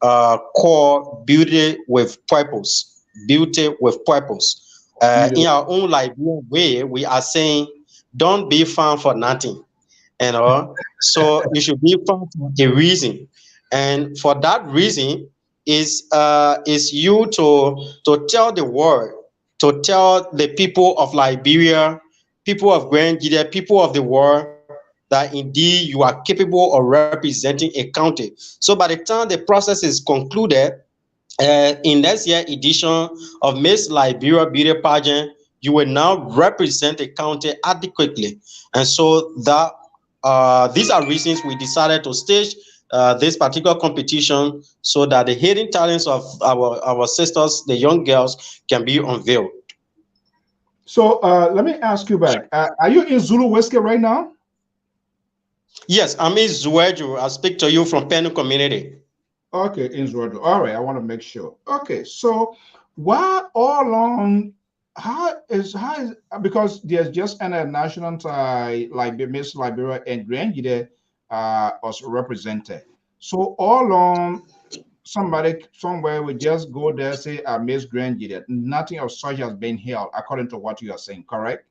called Beauty with Purpose. Beauty with Purpose. In our own Liberian way, we are saying, don't be found for nothing, so you should be found for a reason, and for that reason is you to tell the world, to tell the people of Liberia, people of Grand Gide, people of the world, that indeed you are capable of representing a county. So by the time the process is concluded, in next year edition of Miss Liberia Beauty Pageant, you will now represent a county adequately. And so that these are reasons we decided to stage this particular competition, so that the hidden talents of our sisters, the young girls, can be unveiled. So let me ask you back. Are you in Zulu Whiskey right now? Yes, I'm in Zueju. I speak to you from Penu community. Okay, in Zueju. All right, I want to make sure. Okay, so why all along? How is because there's just an national like Miss Liberia and Grand Gide was represented. So all along, somebody somewhere would just go there, say Miss Grand Gide. Nothing of such has been held, according to what you are saying, correct?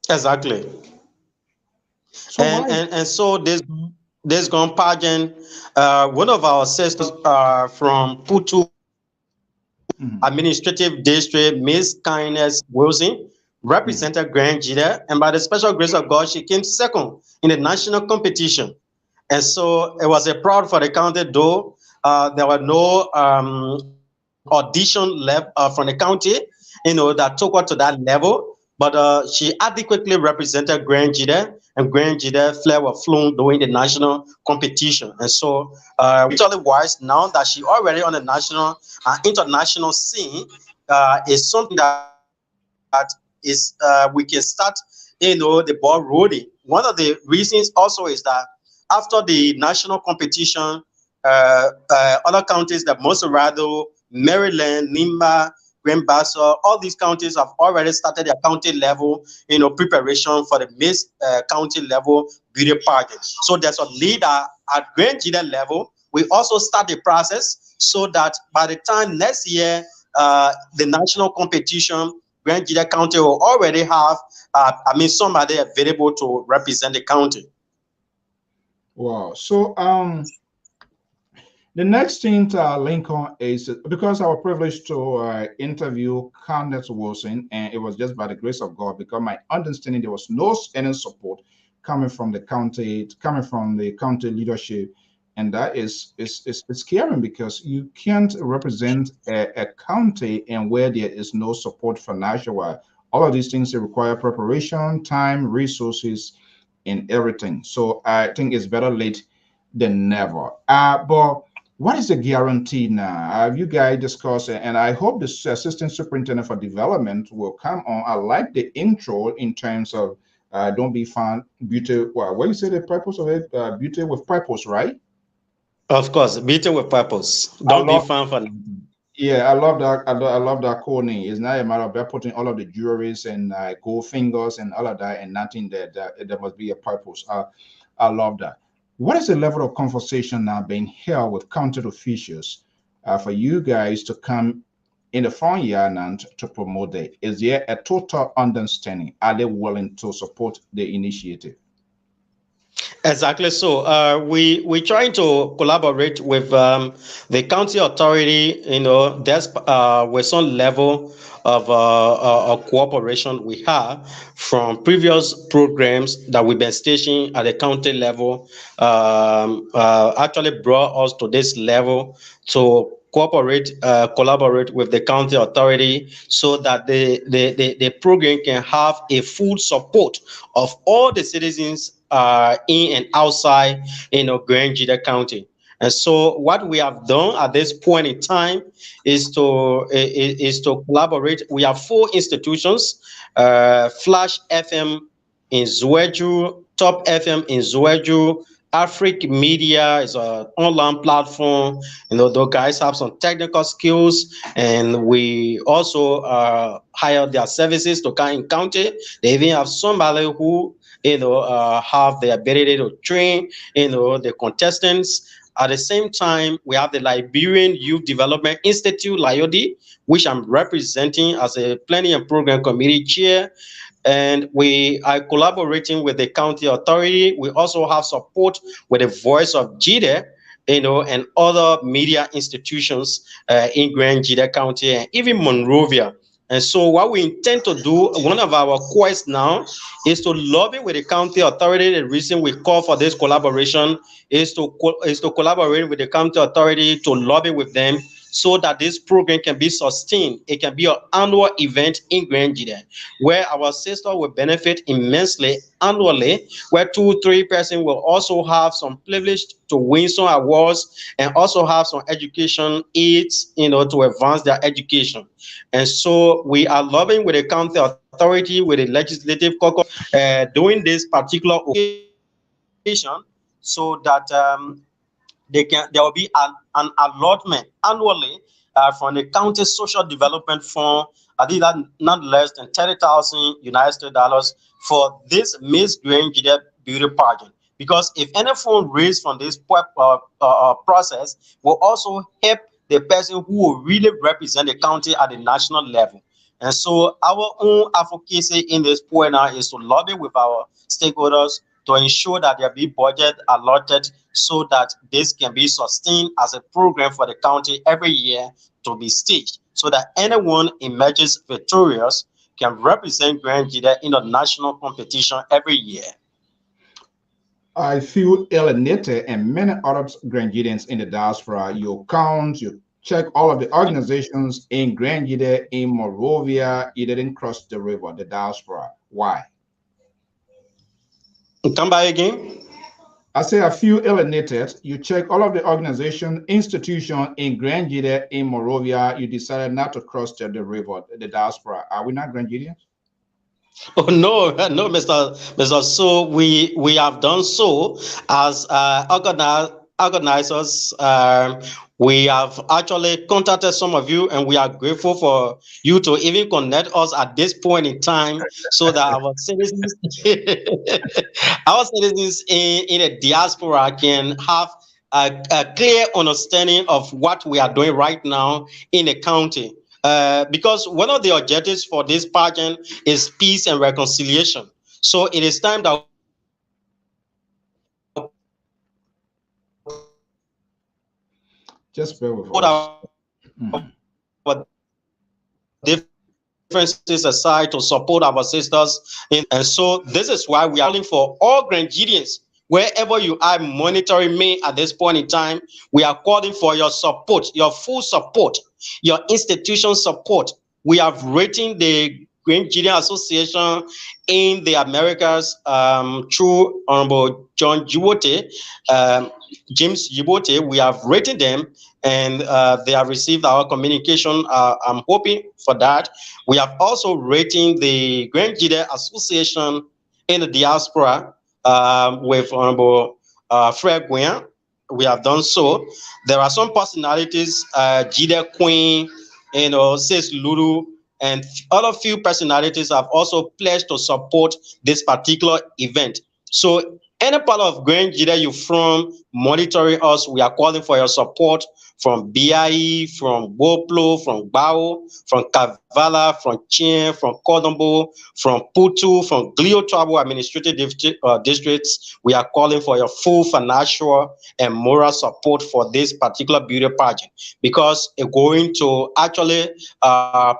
Exactly. So and so this gone pageant, one of our sisters from Putu Administrative District, Miss Kindness Wilson, represented Grand Gide, and by the special grace of God, she came second in the national competition. And so it was a proud for the county, though there were no audition left from the county, that took her to that level. But she adequately represented Grand Gide, and Grand Gide flag were flown during the national competition. And so actually wise, now that she already on the national and international scene, is something that is we can start, the ball rolling. One of the reasons also is that after the national competition, other counties like Monserrado, Maryland, Lima, Grand Bassa, all these counties have already started their county level, preparation for the Miss county level beauty pageant. So there's a leader at Grand Gide level. We also start the process so that by the time next year, the national competition, Grand Gide County will already have, somebody available to represent the county. Wow. So the next thing to link on is because I was privileged to interview Candace Wilson, and it was just by the grace of God, because my understanding there was no any support coming from the county leadership, and that is scary because you can't represent a county and where there is no support financial. All of these things require preparation, time, resources, and everything. So I think it's better late than never. But what is the guarantee now? Have you guys discussed it? And I hope the assistant superintendent for development will come on. I like the intro in terms of don't be found beauty. Well, what you say the purpose of it? Beauty with purpose, right? Of course, beating with purpose. I Don't be love, fan for. yeah, I love that. I love that coding. It's not a matter of they're putting all of the jewelries and gold fingers and all of that, and nothing that there must be a purpose. I love that. What is the level of conversation now being held with county officials for you guys to come in the front yard and to promote it? Is there a total understanding? Are they willing to support the initiative? Exactly. So we trying to collaborate with the county authority. There's with some level of cooperation we have from previous programs that we've been stationing at the county level. Actually brought us to this level to collaborate with the county authority so that the program can have a full support of all the citizens in and outside Grand Jida County. And so what we have done at this point in time is to collaborate. We have 4 institutions, Flash FM in Zouedjou, Top FM in Zouedjou, Afric Media is an online platform. Those guys have some technical skills, and we also hire their services to come in county. They even have somebody who have the ability to train the contestants. At the same time, we have the Liberian Youth Development Institute, LIOD, which I'm representing as a planning and program committee chair. And we are collaborating with the county authority. We also have support with the Voice of Jide, and other media institutions in Grand Jida County and even Monrovia. And so what we intend to do, one of our quests now, is to lobby with the county authority. The reason we call for this collaboration is to collaborate with the county authority, to lobby with them so that this program can be sustained. It can be an annual event in Grand Jida, where our sister will benefit immensely annually, where 2-3 persons will also have some privilege to win some awards and also have some education aids, to advance their education. And so we are lobbying with the county authority, with the legislative caucus, doing this particular occasion so that there will be an allotment annually from the county social development fund. I think that not less than $30,000 for this Miss Grand Jida beauty pageant. Because if any fund raised from this process will also help the person who will really represent the county at the national level. And so our own advocacy in this point now is to lobby with our stakeholders to ensure that there be budget allotted so that this can be sustained as a program for the county every year to be staged, so that anyone emerges victorious can represent Grand Jida in a national competition every year. I feel alienated, and many other Grand Jidans in the diaspora. You count, you check all of the organizations in Grand Jida, in Monrovia. You didn't cross the river, the diaspora. Why? Come by again. I say I feel alienated. You check all of the organization, institution in Grand Jida, in Monrovia. You decided not to cross the river, the diaspora. Are we not Grand Jidians? Oh no, no, Mr. So we have done so as organizers. We have actually contacted some of you, and we are grateful for you to even connect us at this point in time, so that our citizens, in the diaspora can have a clear understanding of what we are doing right now in the county. Because one of the objectives for this pageant is peace and reconciliation. So it is time that just bear with us. Our differences aside to support our sisters. And so this is why we are calling for all Grand Jidians wherever you are monitoring me at this point in time, we are calling for your support, your full support, your institution support. We have written the Green Gideon Association in the Americas through Honorable John Jibote, James Jibote. We have written them, and they have received our communication. I'm hoping for that. We have also written the Green Gideon Association in the diaspora with Honorable Fred Gouin. We have done so. There are some personalities, Jide Queen, Sis Lulu, and other few personalities have also pledged to support this particular event. So any part of Grand Jide you from monitoring us, we are calling for your support from BIE, from Boplo, from Bao, from Kavala, from Chien, from Kodombo, from Putu, from Glio Tribal Administrative Districts. We are calling for your full financial and moral support for this particular beauty pageant, because it's going to actually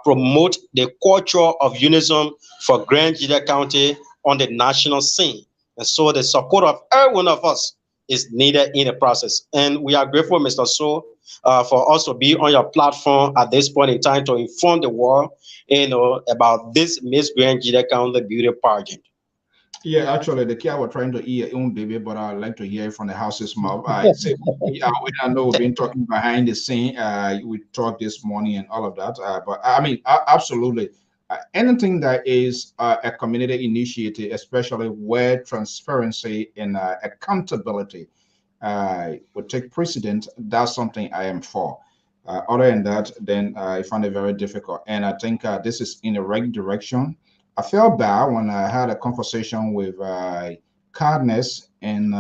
promote the culture of unison for Grand Jide County on the national scene. And so the support of every one of us is needed in the process. And we are grateful, Mr. So, for us to be on your platform at this point in time to inform the world, about this Miss Grand Jide County beauty pageant. Yeah, actually, the kid was trying to hear your own baby, but I'd like to hear it from the house's mouth. I say, I know we've been talking behind the scene. We talked this morning and all of that. But I mean, absolutely. Anything that is a community initiative, especially where transparency and accountability would take precedent, that's something I am for. Other than that, then I find it very difficult. And I think this is in the right direction. I felt bad when I had a conversation with Cardness and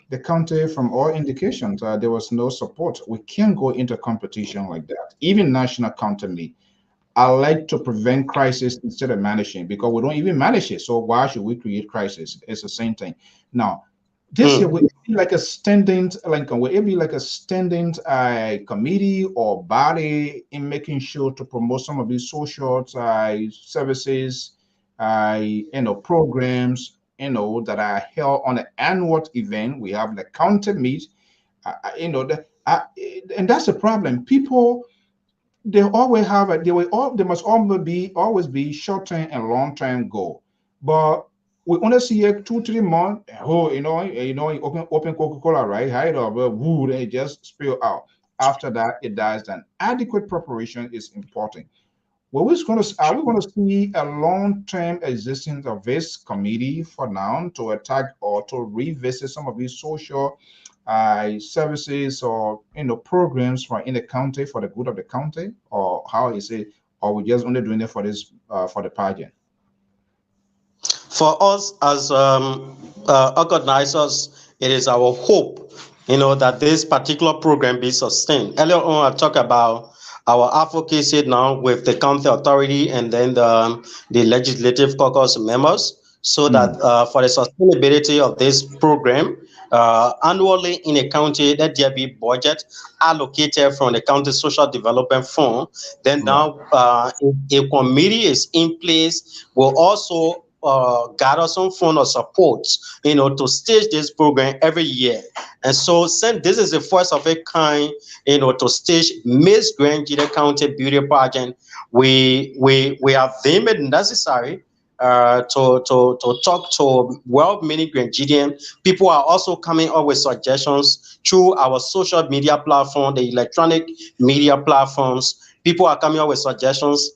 the county. From all indications, there was no support. We can't go into competition like that. Even national county me, I like to prevent crisis instead of managing, because we don't even manage it. So why should we create crisis? It's the same thing. Now, this year will it be like a standing, will it be like a standing committee or body in making sure to promote some of these social services, programs, that are held on an annual event. We have the county meet, and that's the problem. People, they always have they must always be short-term and long-term goal, but we only see it 2-3 months. Oh, open Coca-Cola, right? Hide up, woo, they just spill out. After that, it dies. Then adequate preparation is important. Are we going to see a long-term existence of this committee for now to attack or to revisit some of these social services or programs for in the county for the good of the county, or how is it? Or we just only doing it for this for the pageant? For us as organizers, it is our hope, that this particular program be sustained. Earlier on, I talked about our advocacy now with the county authority and then the legislative caucus members, so that for the sustainability of this program, annually in a county, that there be budget allocated from the county social development fund. Then now a committee is in place, will also gather some fund or support, to stage this program every year. And so, since this is the first of a kind, to stage Miss Grand Jide County Beauty Pageant, we have deemed it necessary to talk to well-meaning Grenadian. People are also coming up with suggestions through our social media platform, the electronic media platforms. People are coming up with suggestions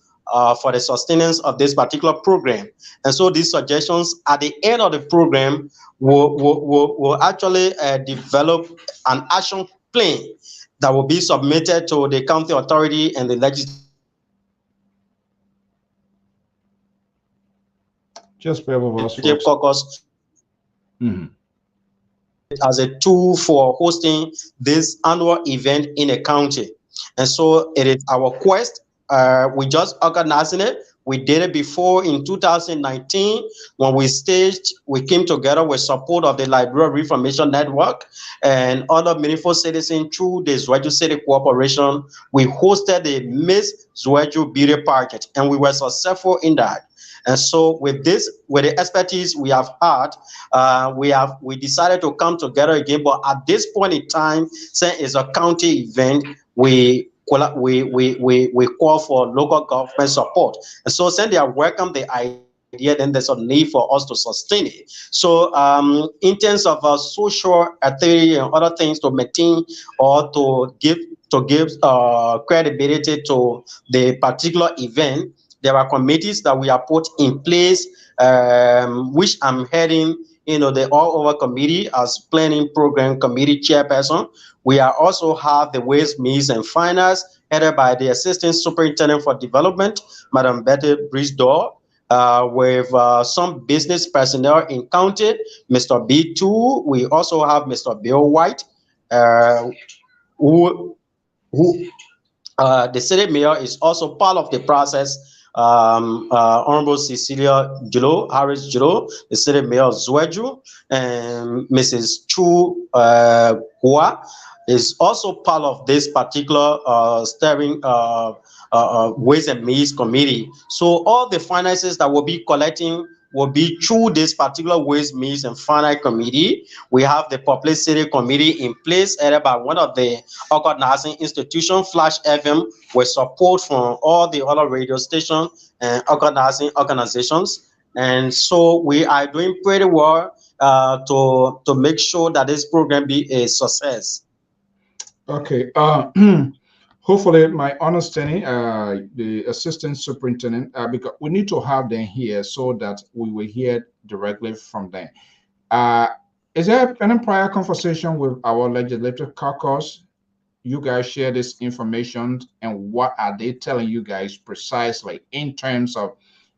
for the sustenance of this particular program. And so these suggestions at the end of the program will actually develop an action plan that will be submitted to the county authority and the legislative. Just bear with us, caucus as a tool for hosting this annual event in a county. And so it is our quest. We just organizing it. We did it before in 2019 when we came together with support of the Liberia Reformation Network and other meaningful citizens through the Zweju City Cooperation. We hosted the Miss Zweju Beauty Pageant, and we were successful in that. And so with the expertise we have had, we decided to come together again. But at this point in time, since it's a county event, we call for local government support. And so since they have welcomed the idea, then there's a need for us to sustain it. So in terms of social activity and other things to maintain or to give credibility to the particular event, there are committees that we have put in place, which I'm heading, the all over committee as planning program committee chairperson. We are also have the ways, means, and finance headed by the assistant superintendent for development, Madam Betty Brisdor, with some business personnel in county, Mr. B2. We also have Mr. Bill White, who the city mayor is also part of the process. Honorable Cecilia Harris Jilo, the city mayor of Zweju, and Mrs. Chu Hua is also part of this particular steering Ways and Means Committee. So all the finances that we'll be collecting will be through this particular Ways, Means, and Finance Committee. We have the Publicity Committee in place, headed by one of the organizing institutions, Flash FM, with support from all the other radio stations and organizing organizations. And so we are doing pretty well to make sure that this program be a success. Okay. Hopefully, my understanding, the assistant superintendent, because we need to have them here so that we will hear directly from them. Is there any prior conversation with our legislative caucus? You guys share this information, and what are they telling you guys precisely in terms of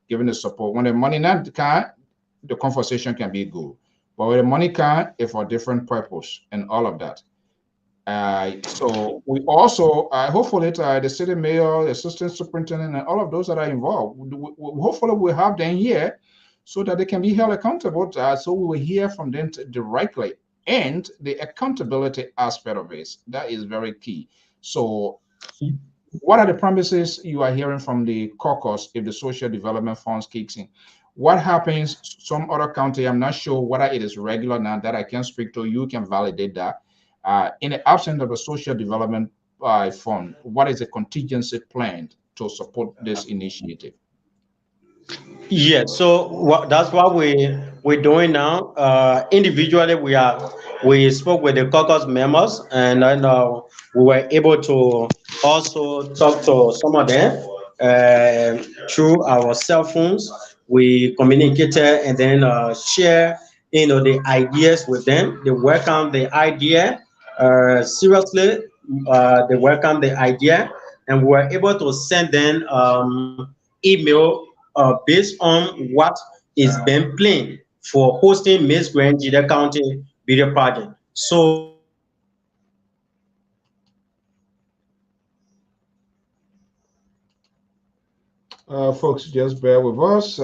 giving the support? When the money not can, the conversation can be good, but when the money can, it's for different purpose and all of that. So we also hopefully the city mayor, the assistant superintendent, and all of those that are involved, hopefully we'll have them here so that they can be held accountable. So we will hear from them directly, and the accountability aspect of it, that is very key. So what are the promises you are hearing from the caucus if the social development funds kicks in? What happens some other county? I'm not sure whether it is regular now, that I can speak to. You can validate that. In the absence of a social development fund, what is the contingency plan to support this initiative? Yeah, so that's what we're doing now. Individually, we spoke with the caucus members, and then we were able to also talk to some of them through our cell phones. We communicated and then share, the ideas with them. They welcome the idea. Seriously, they welcome the idea, and we were able to send them email based on what is being planned for hosting Miss Grand Jida County video project. So folks, just bear with us.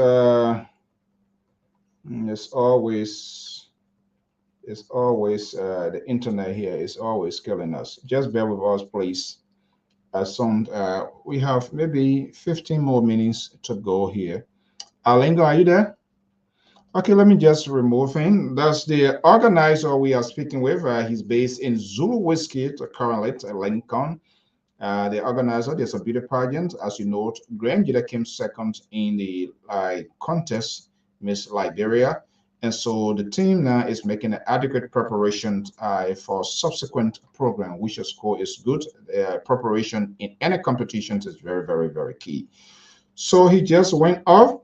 It's always the internet here is always killing us. Just bear with us, please. We have maybe 15 more minutes to go here. Alingo, are you there? Okay, let me just remove him. That's the organizer we are speaking with. He's based in Zulu Whiskey currently at Lincoln. The organizer, there's a beauty pageant. As you note, Grand Jida came second in the contest, Miss Liberia. And so the team now is making an adequate preparation for subsequent program, which of course is good. Preparation in any competitions is very, very, very key. So he just went off.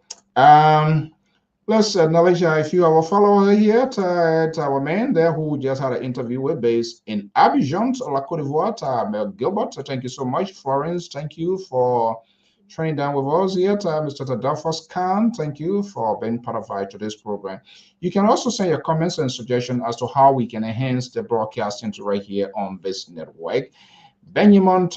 Let's acknowledge a few of our followers here to our man there who just had an interview with based in Abidjan, La Côte d'Ivoire, Gilbert. Thank you so much. Florence, thank you for training down with us here. Mr. Tadafos Khan, thank you for being part of today's program. You can also send your comments and suggestions as to how we can enhance the broadcasting to right here on this network. Benjamin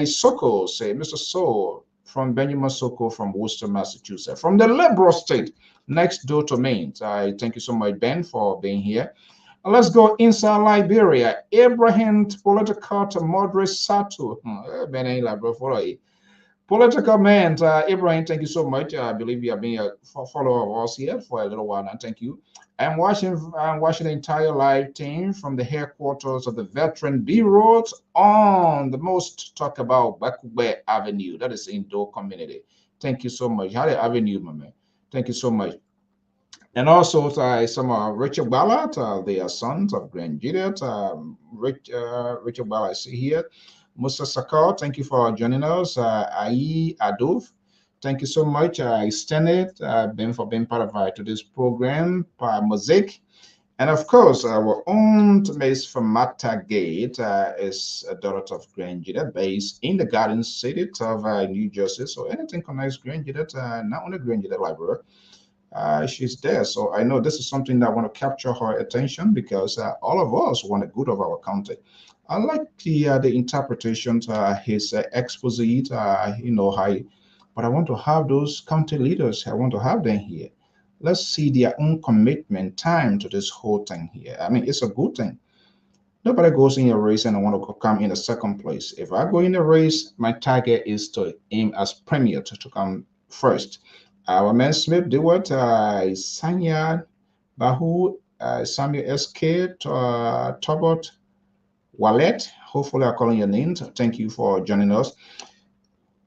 Soko, say Mr. So from Benjamin Soko from Worcester, Massachusetts, from the liberal state next door to Maine. Thank you so much, Ben, for being here. Let's go inside Liberia. Abraham political to moderate Sato. Political man, Ibrahim, thank you so much. I believe you have been a follower of us here for a little while now. Thank you. I'm watching the entire live team from the headquarters of the Veteran Bureau on the most talk about Bakube Avenue. That is in Door community. Thank you so much. Hale Avenue, my man. Thank you so much. And also some Richard Ballard, they are sons of Grand Juliet. Richard Ballard, I see here. Musa Sakar, thank you for joining us. Ai Adov, thank you so much. I extend it, Ben, for being part of today's program, Mosaic. And of course, our own Miss from Mata Gate is a daughter of Grand Juliet, based in the Garden City of New Jersey. So anything connects Grand Juliet, not only Grand Juliet Library, she's there. So I know this is something that I want to capture her attention because all of us want the good of our country. I like the interpretations, his expose, how, but I want to have those county leaders. I want to have them here. Let's see their own commitment time to this whole thing here. I mean, it's a good thing. Nobody goes in a race and I want to come in a second place. If I go in a race, my target is to aim as premier to come first. Our man Smith Dewart, Sanya Bahu, Samuel SK, Tobot, Wallet. Hopefully, I'm calling your names. Thank you for joining us.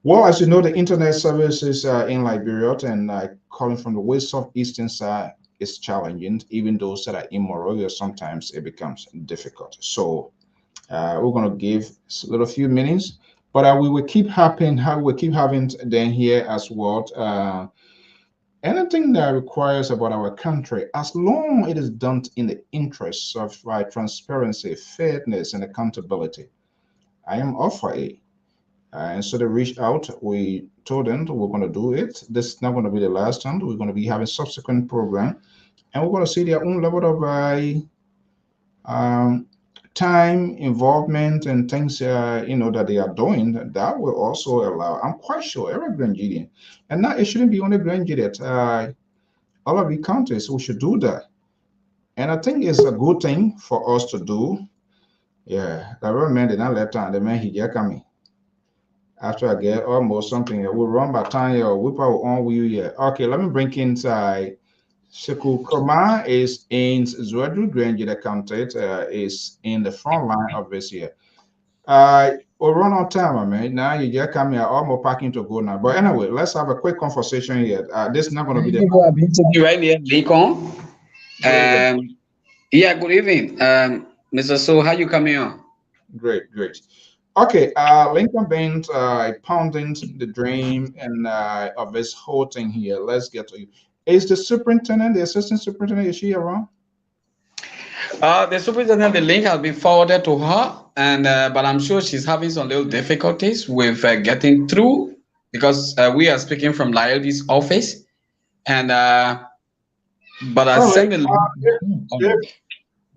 Well, as you know, the internet services in Liberia and calling from the west southeastern side is challenging. Even those that are in Monrovia, sometimes it becomes difficult. So we're going to give a little few minutes, but we will keep having them here as well. Anything that requires about our country, as long as it is done in the interests of transparency, fairness, and accountability, I am off for it. And so they reached out. We told them we're going to do it. This is not going to be the last time. We're going to be having subsequent program, and we're going to see their own level of time involvement and things that they are doing. That will also allow. I'm quite sure every Grandidian, and now it shouldn't be only Grandidian. All of the counties we should do that, and I think it's a good thing for us to do. Yeah, the real man did not let down. The man he just coming after I get almost something. We'll run by time here. We probably on with you here. Okay, let me bring inside. Sheku Koma is in Zwadru Granger County, is in the front line of this year. We'll run on time, man. Now you just come here, almost packing to go now. But anyway, let's have a quick conversation here. This is not going to be the right here, Lincoln. Yeah, good evening, Mr. So. How you coming on? Great. Okay, Lincoln Bent pounding the dream and of this whole thing here. Let's get to you. Is the superintendent, the assistant superintendent, is she around? The superintendent, the link has been forwarded to her, and but I'm sure she's having some little difficulties with getting through because we are speaking from Lyodi's office, and but I sent the link.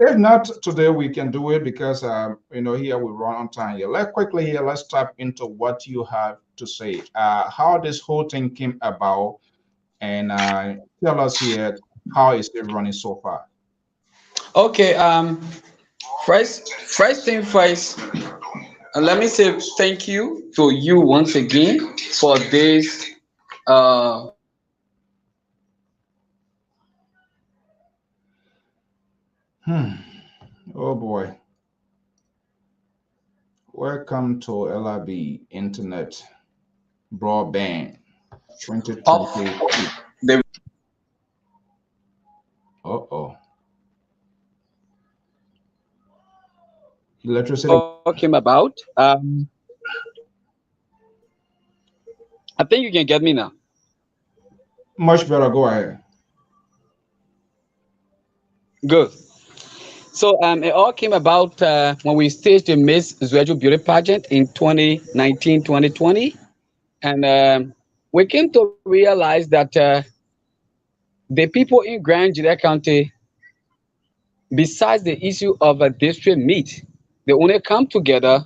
If not today, we can do it because here we run on time here. Let's tap into what you have to say. How this whole thing came about, and tell us here how is it running so far. Okay. First thing first. Let me say thank you to you once again for this. Oh boy. Welcome to LRB Internet Broadband 2020. Uh-oh. Electricity. Talking about. I think you can get me now. Much better. Go ahead. Good. So it all came about when we staged the Miss Zwedru Beauty Pageant in 2019, 2020. And we came to realize that the people in Grand Juliet County, besides the issue of a district meet, they only come together,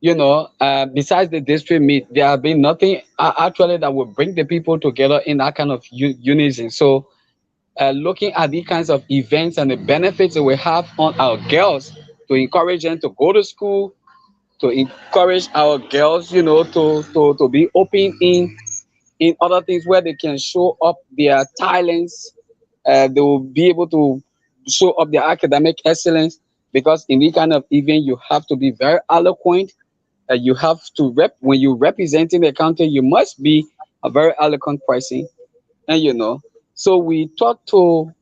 besides the district meet, there have been nothing actually that will bring the people together in that kind of unison. So looking at these kinds of events and the benefits that we have on our girls to encourage them to go to school, to encourage our girls, to be open in other things where they can show up their talents. They will be able to show up their academic excellence, because in this kind of event you have to be very eloquent. You have to when you're representing the country, you must be a very eloquent person. And so we thought to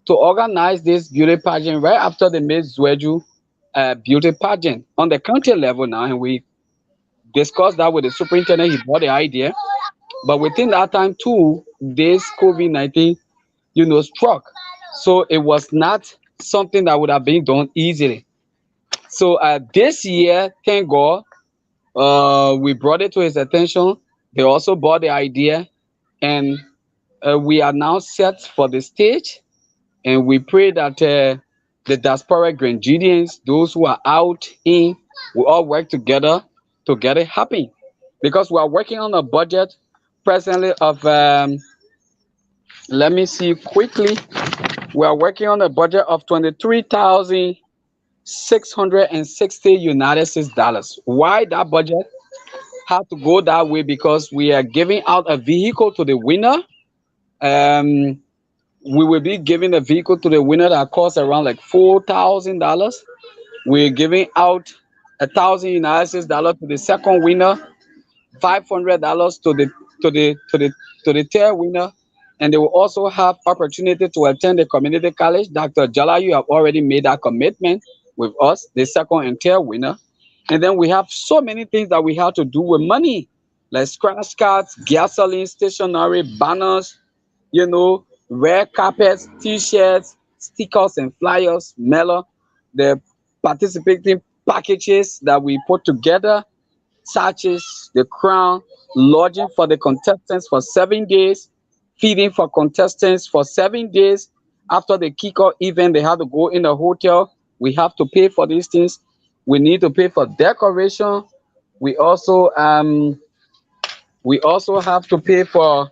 organize this beauty pageant right after the Miss Zweju beauty pageant on the county level now, and we discussed that with the superintendent. He bought the idea, but within that time too, this COVID-19, struck. So it was not something that would have been done easily. So this year, thank God, we brought it to his attention. They also bought the idea, and we are now set for the stage. And we pray that the diaspora Grenadians, those who are out in, we all work together to get it happen. Because we are working on a budget presently of, let me see quickly, we are working on a budget of 23,660 United States dollars. Why that budget had to go that way? Because we are giving out a vehicle to the winner. We will be giving a vehicle to the winner that costs around like $4,000. We're giving out 1,000 United States dollars to the second winner, $500 to the third winner, and they will also have opportunity to attend the community college. Dr. Jala, you have already made that commitment with us, the second and third winner. And then we have so many things that we have to do with money, like scratch cards, gasoline, stationery, banners, red carpets, t-shirts, stickers and flyers, mailer, the participating packages that we put together, such as the crown, lodging for the contestants for 7 days, feeding for contestants for 7 days. After the kickoff event, they have to go in a hotel. We have to pay for these things. We need to pay for decoration. We also have to pay for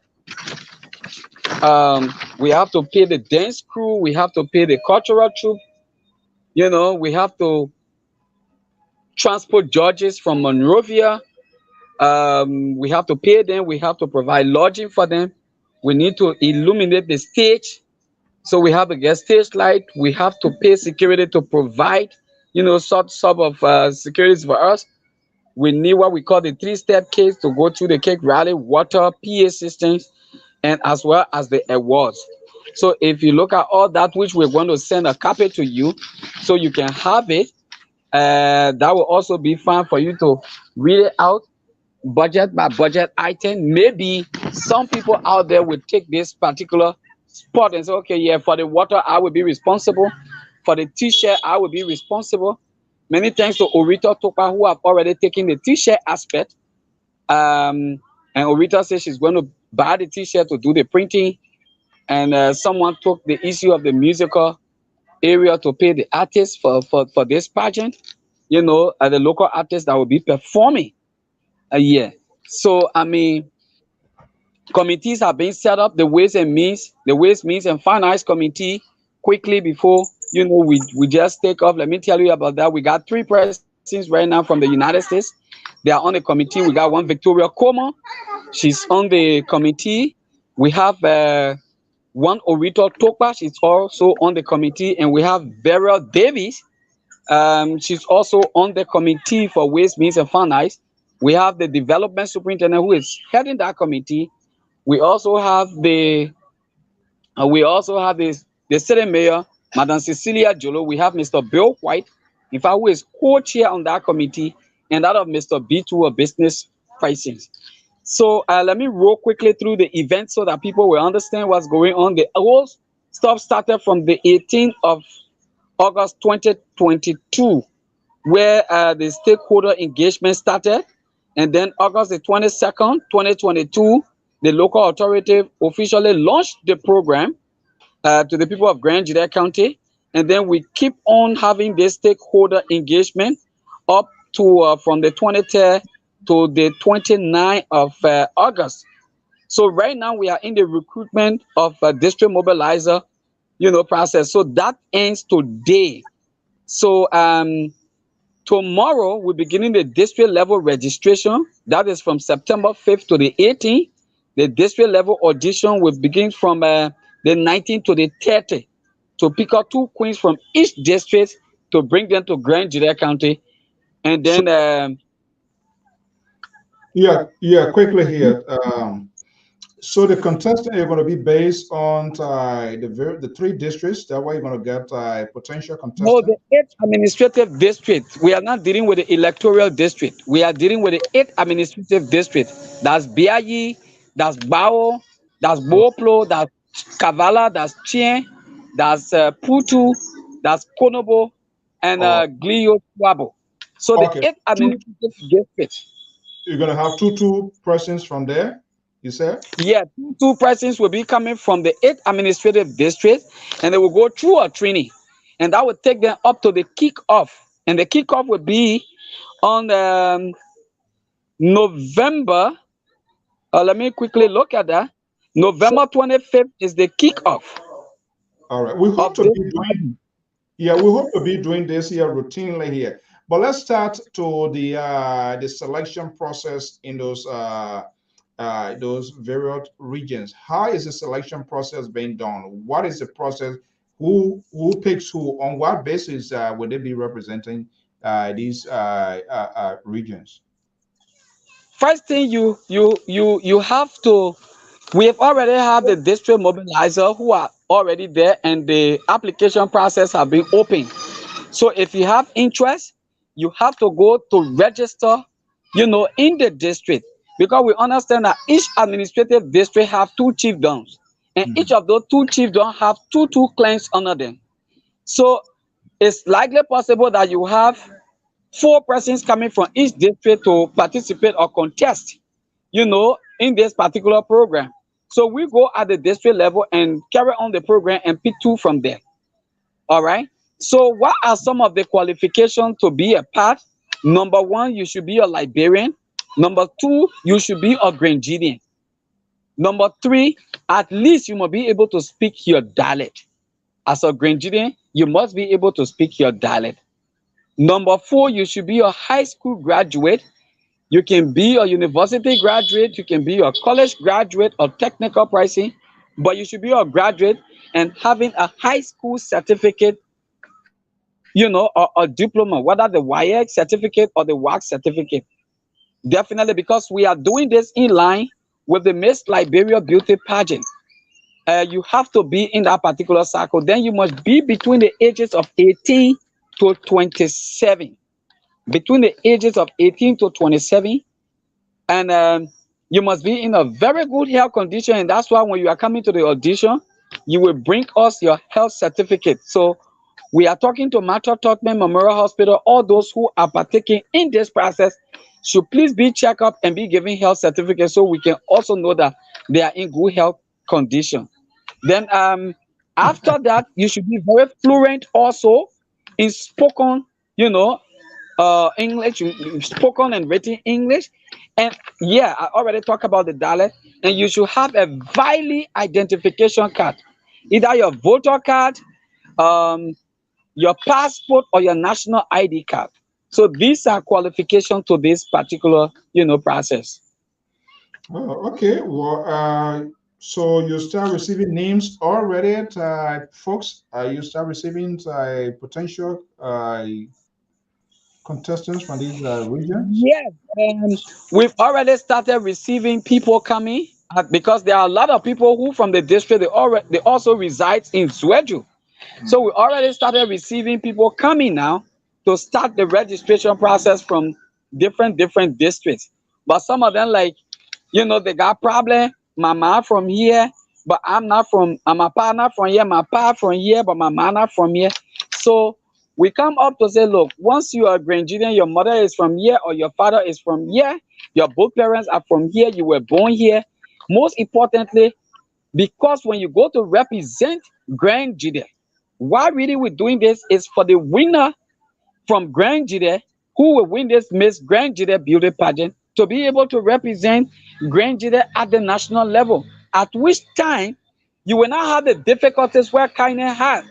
we have to pay the dance crew. We have to pay the cultural troupe. We have to transport judges from Monrovia. We have to pay them. We have to provide lodging for them. We need to illuminate the stage, so we have to get stage light. We have to pay security to provide, sort of securities for us. We need what we call the 3-step case to go through the cake rally, water, PA systems, and as well as the awards. So if you look at all that, which we're going to send a copy to you so you can have it, that will also be fine for you to read it out budget by budget item. Maybe some people out there will take this particular spot and say, okay, yeah, for the water I will be responsible, for the t-shirt I will be responsible. Many thanks to Orita Topa, who have already taken the t-shirt aspect. And Orita says she's going to buy the t-shirt to do the printing, and someone took the issue of the musical area to pay the artists for this pageant, the local artists that will be performing. So committees are being set up, the Ways, Means and Finance Committee. Quickly before we just take off, let me tell you about that. We got 3 persons right now from the United States. They are on the committee. We got one, Victoria Como. She's on the committee. We have one, Orito Tokpa. She's also on the committee. And we have Vera Davis. She's also on the committee for Waste, Means and Finance. We have the development superintendent who is heading that committee. We also have the city mayor, Madam Cecilia Jolo. We have Mr. Bill White, in fact, who is co-chair on that committee, and that of Mr. B2 of business pricing. So let me roll quickly through the event so that people will understand what's going on. The whole stuff started from the 18th of August 2022, where the stakeholder engagement started. And then August the 22nd, 2022, the local authority officially launched the program to the people of Grand Juda County. And then we keep on having this stakeholder engagement up to from the 23rd to the 29th of August. So right now we are in the recruitment of a district mobilizer, process. So that ends today. So Tomorrow, we're beginning the district level registration. That is from September 5th to the 18th. The district level audition will begin from the 19th to the 30th to pick up 2 queens from each district to bring them to Grand Juda County. And then, quickly here. So the contestant are going to be based on the 3 districts. That way you're going to get potential contestants. no, the 8th administrative district. We are not dealing with the electoral district. We are dealing with the 8th administrative district. That's BOUEHI, that's BAO, that's Boplo, that's Kavala, that's Chien, that's Putu, that's Konobo, and Glio Swabo. So the 8th administrative district. You're going to have two persons from there, you said? Yeah, two persons will be coming from the 8th administrative district, and they will go through a training, and that will take them up to the kickoff. And the kickoff will be on November. Let me quickly look at that. November 25th is the kickoff. All right, we hope to be doing. Yeah, we hope to be doing this here routinely here. But let's start to the selection process in those various regions. How is the selection process being done? What is the process? Who picks who? On what basis would they be representing these regions? First thing you have to. We have already have the district mobilizer who are already there, and the application process have been open. So if you have interest, you have to go to register, in the district, because we understand that each administrative district have 2 chiefdoms, and each of those 2 chiefdoms have two clans under them. So it's likely possible that you have 4 persons coming from each district to participate or contest, in this particular program. So we go at the district level and carry on the program and pick 2 from there. All right. So what are some of the qualifications to be a part? Number 1, you should be a Liberian. Number 2, you should be a Grandidian. Number 3, at least you must be able to speak your dialect. As a Grandidian, you must be able to speak your dialect. Number 4, you should be a high school graduate. You can be a university graduate, you can be a college graduate or technical pricing, but you should be a graduate and having a high school certificate, or a diploma, whether the WIAC certificate or the WAC certificate. Definitely, because we are doing this in line with the Miss Liberia Beauty Pageant. You have to be in that particular cycle. Then you must be between the ages of 18 to 27. Between the ages of 18 to 27. And you must be in a very good health condition. And that's why when you are coming to the audition, you will bring us your health certificate. So we are talking to Matra Tokman Memorial Hospital. All those who are partaking in this process should please be checked up and be given health certificates so we can also know that they are in good health condition. Then after that, you should be very fluent also in spoken, English, spoken and written English. And yeah, I already talked about the dialect. And you should have a valid identification card, either your voter card, your passport, or your national ID card. So these are qualifications to this particular, process. Oh, okay. Well, so you start receiving names already, folks. You start receiving potential contestants from these regions. Yes, we've already started receiving people coming because there are a lot of people who from the district they also reside in Zweju. So we already started receiving people coming now to start the registration process from different districts. But some of them, like, they got problem. My mom from here, but I'm not from. My partner from here. My pa from here, but my mom not from here. So we come up to say, look, once you are a Grandidian, your mother is from here or your father is from here, your both parents are from here, you were born here. Most importantly, because when you go to represent Grand Juda, why really we're doing this is for the winner from Grand Juda, who will win this Miss Grand Juda Beauty Pageant, to be able to represent Grand Juda at the national level, at which time you will not have the difficulties where Kaine had.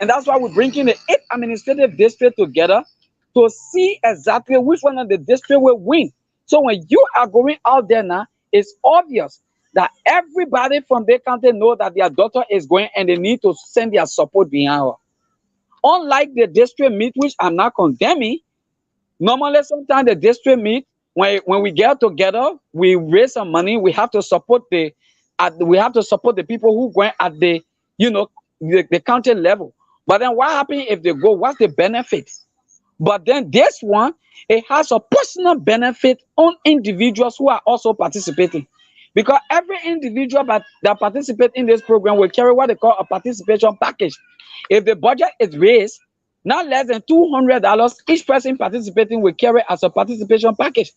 And that's why we're bringing the 8 administrative districts together to see exactly which one of the district will win. So when you are going out there now, it's obvious that everybody from their county know that their daughter is going and they need to send their support behind her. Unlike the district meet, which I'm not condemning, normally sometimes the district meet, when we get together, we raise some money, we have to support the people who going at the the county level. But then what happens if they go? What's the benefit? But then this one, it has a personal benefit on individuals who are also participating. Because every individual that participates in this program will carry what they call a participation package. If the budget is raised, not less than $200, each person participating will carry as a participation package.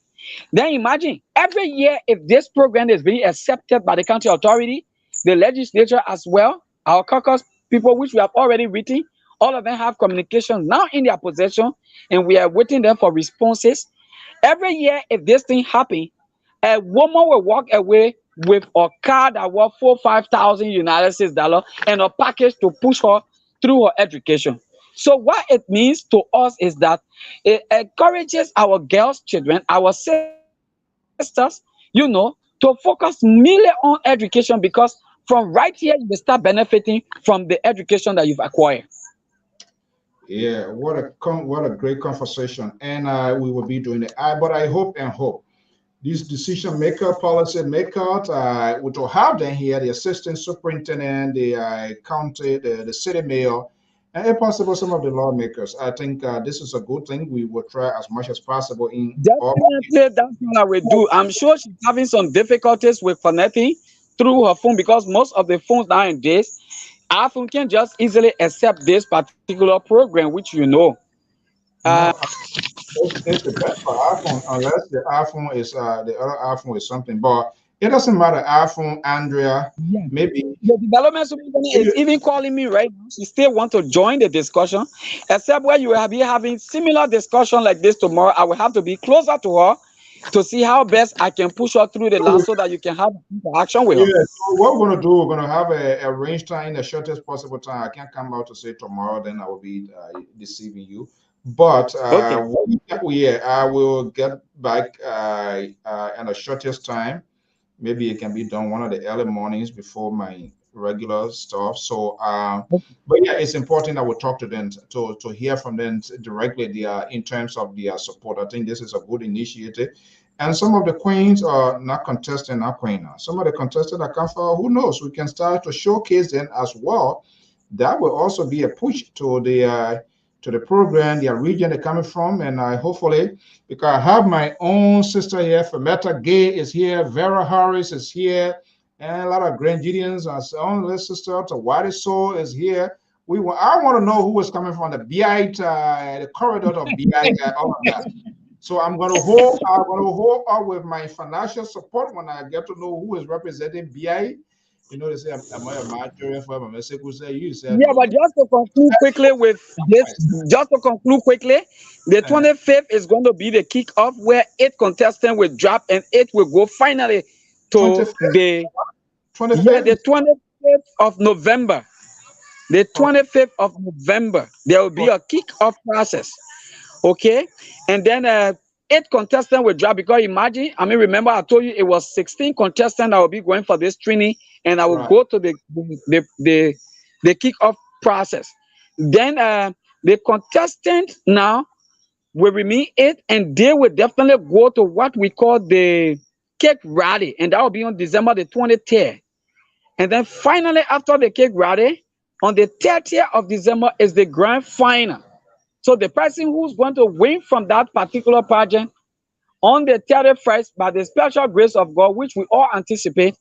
Then imagine, every year, if this program is being accepted by the county authority, the legislature as well, our caucus people, which we have already written, all of them have communications now in their possession, and we are waiting them for responses. Every year, if this thing happens, a woman will walk away with a car that worth $4,000-5,000 United States dollars and a package to push her through her education. So what it means to us is that it encourages our girls, children, our sisters, to focus merely on education, because from right here you will start benefiting from the education that you've acquired. Yeah, what a great conversation, and we will be doing it. But I hope these decision maker, policy makers, we will have them here, the assistant superintendent, the county, the city mayor, and if possible, some of the lawmakers. I think this is a good thing. We will try as much as possible in all. Definitely, that's what I will do. I'm sure she's having some difficulties with connecting through her phone, because most of the phones nowadays, iPhone can just easily accept this particular program, which No, it's the best for iPhone, unless the iPhone is the other iPhone is something. But it doesn't matter. iPhone, Andrea, Yeah. maybe. The development superintendent is even calling me right now. She still want to join the discussion, except where you will be having similar discussion like this tomorrow. I will have to be closer to her to see how best I can push her through the line so that you can have interaction with her. Yeah, so what we're gonna do, we're gonna have a range time in the shortest possible time. I can't come out to say tomorrow, then I will be deceiving you. But Okay. I will get back in the shortest time. Maybe it can be done one of the early mornings before my regular stuff. So, but yeah, it's important that we talk to them to hear from them directly in terms of their support. I think this is a good initiative. And some of the queens are not contesting our queen now. Some of the contestants that come forward, who knows? We can start to showcase them as well. That will also be a push to the program, their region they're coming from, and hopefully, because I have my own sister here, Femeta Gay is here, Vera Harris is here, and a lot of Grandidians. Our own little sister, Tawadi Soul is here. I want to know who is coming from the BI, the corridor of BI, all of that. So I'm going to hold up with my financial support when I get to know who is representing BI. They say I'm a major for my message. You said, yeah, but just to conclude quickly with this, the 25th is going to be the kickoff where 8 contestants will drop and 8 will go finally to 25th? the 25th? the 25th of November. The 25th of November, there will be a kickoff process. Okay, and then 8 contestants will drop, because imagine, remember I told you it was 16 contestants that will be going for this training, and I will go to the kickoff process. Then the contestant now will remain 8, and they will definitely go to what we call the cake rally, and that will be on December the 23rd. And then finally, after the cake rally, on the 30th of December is the grand final. So the person who's going to win from that particular pageant on the 31st, by the special grace of God, which we all anticipate,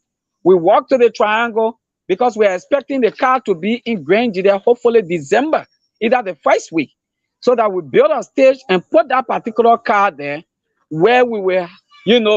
we walk to the triangle, because we are expecting the car to be in Grand Judea, hopefully December, either the first week, so that we build a stage and put that particular car there, where we will,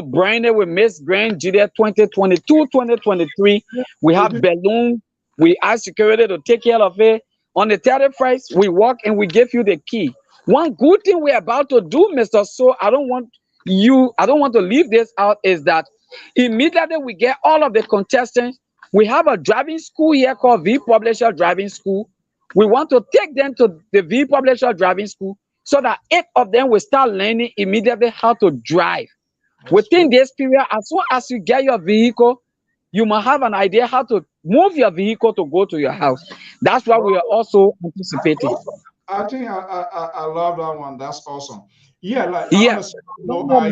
brand it with Miss Grand Judea 2022, 2023. We have balloons. We ask security to take care of it. On the 31st, we walk and we give you the key. One good thing we're about to do, Mr. So, I don't want to leave this out, is that immediately we get all of the contestants, we have a driving school here called V Publisher Driving School. We want to take them to the V Publisher Driving School so that 8 of them will start learning immediately how to drive. Within this period, as soon as you get your vehicle, you must have an idea how to move your vehicle to go to your house. That's what we are also anticipating. I think I love that one. That's awesome. Yeah, like I Yeah. understand. No, I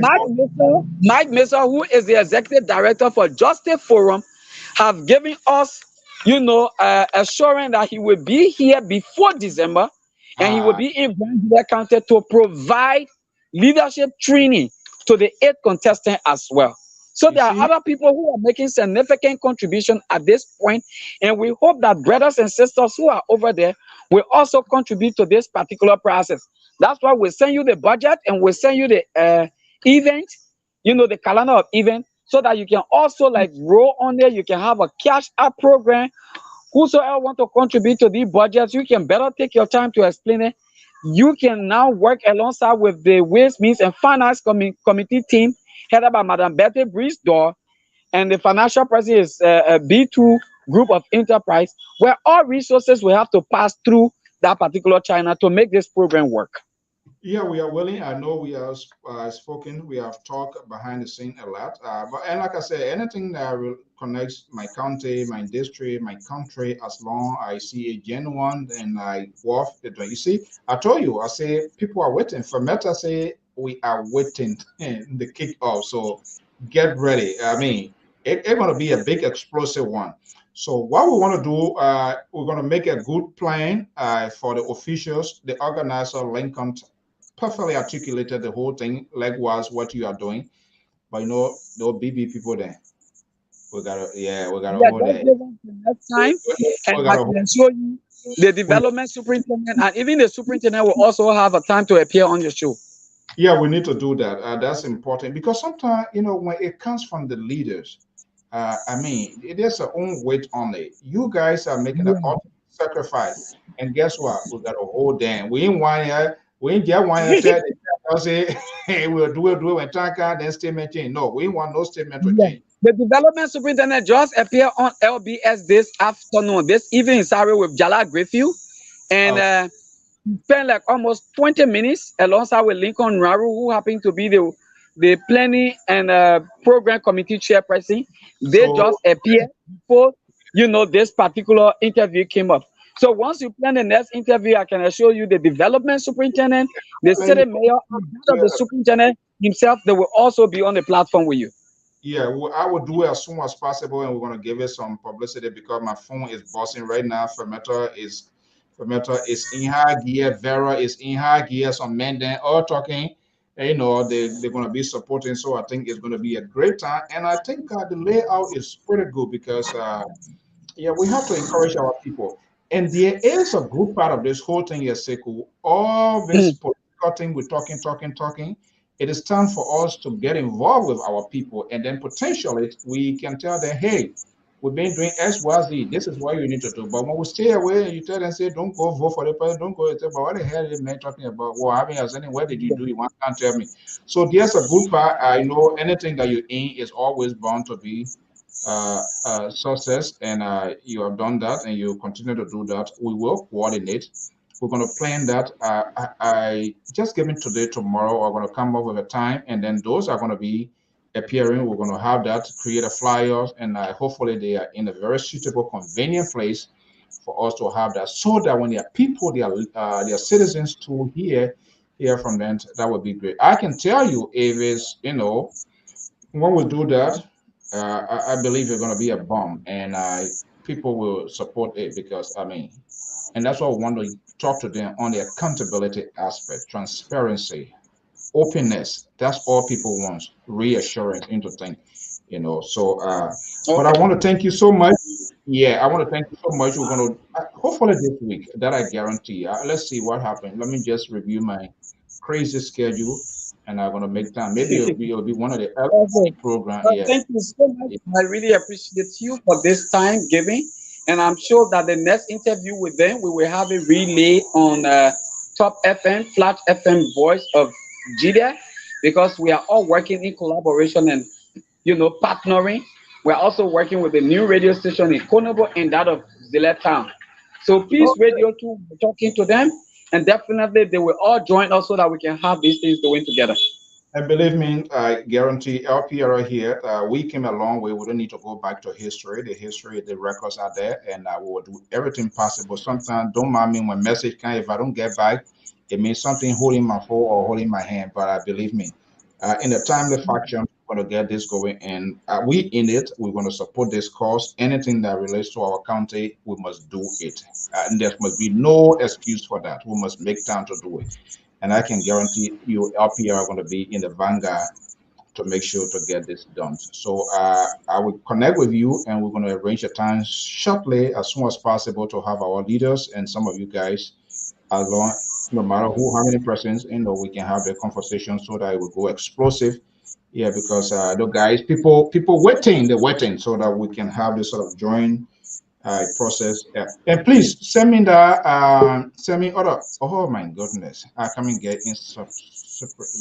Mike Mason, who is the executive director for Justice Forum, have given us, assurance that he will be here before December, and he will be in Vancouver County to provide leadership training to the 8 contestants as well. So there are other people who are making significant contribution at this point, and we hope that brothers and sisters who are over there will also contribute to this particular process. That's why we send you the budget and we send you the event, the calendar of event, so that you can also like roll on there. You can have a cash out program. Whosoever want to contribute to the budgets, you can better take your time to explain it. You can now work alongside with the Waste, Means and Finance Committee team headed by Madam Betty Breesdor, and the financial president is a B2 Group of Enterprise, where all resources will have to pass through that particular China to make this program work. Yeah, we are willing. I know we have spoken. We have talked behind the scene a lot. And like I said, anything that will connects my county, my district, my country, as long as I see a genuine and I worth it. You see, I told you, I say people are waiting. For Meta say we are waiting in the kickoff. So get ready. I mean, it's going to be a big explosive one. So what we want to do, we're going to make a good plan for the officials, the organizer, Lincoln perfectly articulated the whole thing, likewise what you are doing. But no BB people there. We gotta hold that. Next time, and I can show you the development superintendent, and even the superintendent will also have a time to appear on your show. Yeah, we need to do that. That's important because sometimes when it comes from the leaders, I mean, there's a own weight on it. You guys are making an ultimate sacrifice, and guess what? We got to hold them. We ain't one here. We ain't get one here. I'll say, hey, we'll do it when Tanka, then statement change. No, we ain't want no statement to change. The development superintendent just appeared on LBS this afternoon, this evening, sorry, with Jala Griffith, and spent like almost 20 minutes alongside with Lincoln Raru, who happened to be the planning and program committee chairperson. They just appeared before this particular interview came up. So once you plan the next interview, I can assure you the development superintendent, the city mayor, and the superintendent himself, they will also be on the platform with you. Yeah, I will do it as soon as possible, and we're going to give it some publicity because my phone is buzzing right now. Fermenter is in high gear. Vera is in high gear. Some men then all talking. They're going to be supporting. So I think it's going to be a great time. And I think the layout is pretty good because, we have to encourage our people. And there is a good part of this whole thing, Sekou. All this political thing, we're talking. It is time for us to get involved with our people, and then potentially we can tell them, hey, we've been doing X, Y, Z. This is what you need to do. But when we stay away and you tell them, say, don't go vote for the person, don't go, but what the hell is man talking about? Well, I mean, as any, what did you do? You can't tell me. So there's a good part. I know anything that you're in is always bound to be success, and you have done that, and you continue to do that. We will coordinate. We're going to plan that. I just given today, tomorrow, we're going to come up with a time, and then those are going to be appearing. We're going to have that, create a flyer, and hopefully they are in a very suitable, convenient place for us to have that, so that when there are people, their citizens to hear from them, that would be great. I can tell you if it's, when we do that, I believe it's going to be a bomb, and people will support it because, and that's why we want to talk to them on the accountability aspect, transparency, openness. That's all people want, reassurance into things, So, but I want to thank you so much. Yeah, I want to thank you so much. We're going to hopefully this week, that I guarantee. Let's see what happens. Let me just review my crazy schedule, and I'm going to make time. Maybe it'll be one of the early programs. Yeah. Thank you so much. I really appreciate you for this time giving. And I'm sure that the next interview with them, we will have a relay on Top FM, Flat FM Voice of GIL'S, because we are all working in collaboration and, partnering. We're also working with the new radio station in Konobo and that of Zille Town. So Peace Radio too, we're talking to them. and definitely they will all join us so that we can have these things going together. And believe me, I guarantee LPR here, we came a long way. We don't need to go back to history. The history, the records are there, and we will do everything possible. Sometimes, don't mind me when message can, if I don't get back, it means something holding my phone or holding my hand. But believe me, in the timely fashion, we're going to get this going. And we in it, we're going to support this cause. Anything that relates to our county, we must do it. And there must be no excuse for that. We must make time to do it. And I can guarantee you LPR are going to be in the vanguard to make sure to get this done. So I will connect with you and we're going to arrange a time shortly as soon as possible to have our leaders and some of you guys along, no matter who, how many persons, we can have the conversation so that it will go explosive. Yeah, because the guys, people waiting, they're waiting so that we can have this sort of joint process. And please send me send me other. Oh my goodness, I come and get in the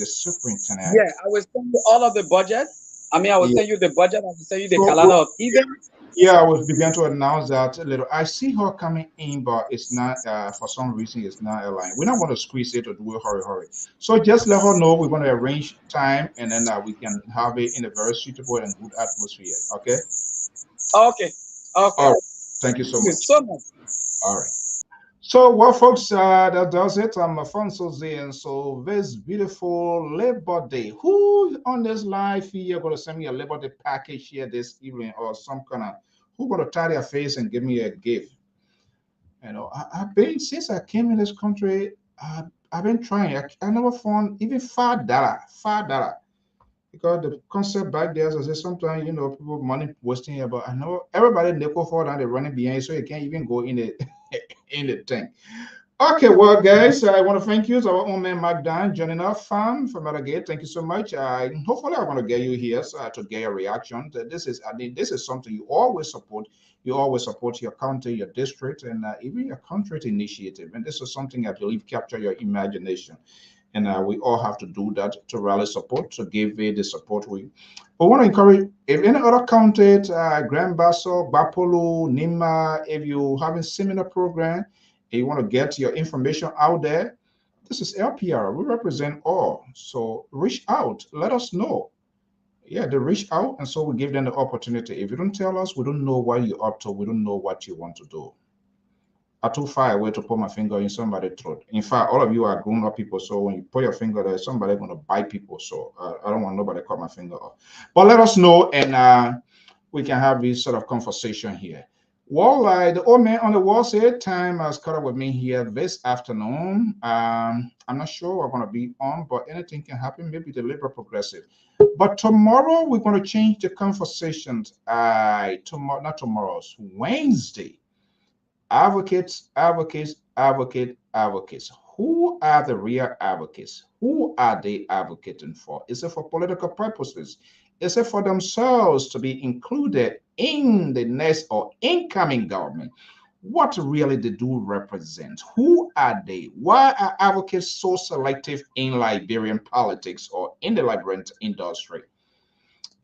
superintendent. Yeah, I will send you all of the budget. I mean, I will Yeah. send you the budget. I will send you the So, calendar of events. yeah, I was began to announce that a little. I see her coming in, but it's not for some reason it's not aligned. We don't want to squeeze it or do it hurry. So just let her know we're going to arrange time and then we can have it in a very suitable and good atmosphere. Okay. Okay. All right. Thank you so Thank you much. so much. All right. So, well, folks, that does it. I'm Afonso Z, and so this beautiful Labor Day. Who on this live here going to send me a Labor Day package here this evening, or some kind of who going to tie their face and give me a gift? I've been since I came in this country. I've been trying. I never found even $5, because the concept back there, as I said, sometimes people money wasting here, but I know everybody nickel for and they're running behind, so you can't even go in the in the tank. Okay, well, guys, I want to thank you to our own man Mark Dan joining us from Metagate. Thank you so much. Hopefully, I'm going to get you here to get a reaction. This is something you always support. You always support your county, your district, and even your country initiative. And this is something I believe capture your imagination. And we all have to do that to rally support, to give the support we want to encourage. If any other county, Grand Basso, Bapolo, Nima, if you having similar program, and you want to get your information out there, this is LPR. We represent all. So reach out. Let us know. Yeah, they reach out, and so we give them the opportunity. If you don't tell us, we don't know what you're up to. We don't know what you want to do. I too far away to put my finger in somebody's throat. In fact, all of you are grown-up people, so when you put your finger there, somebody's going to bite people. So I don't want nobody to cut my finger off. But let us know, and we can have this sort of conversation here. Well, the old man on the wall said time has caught up with me here this afternoon. I'm not sure we're going to be on, but anything can happen. Maybe the Liberal Progressive. But tomorrow we're going to change the conversations. Not tomorrow's Wednesday. Advocates. Who are the real advocates? Who are they advocating for? Is it for political purposes? Is it for themselves to be included in the next or incoming government? What really they do represent? Who are they? Why are advocates so selective in Liberian politics or in the Liberian industry?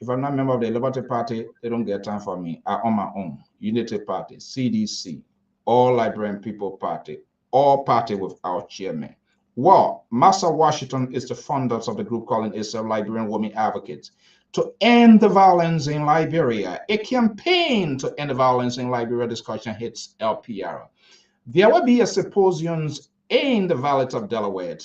If I'm not a member of the Liberty Party, they don't get time for me. I'm on my own. Unity Party, CDC, All Liberian People Party, all party with our chairman. Well, Master Washington is the founder of the group calling itself Liberian Women Advocates to end the violence in Liberia. A campaign to end the violence in Liberia discussion hits LPR. There will be a symposium in the Valley of Delaware,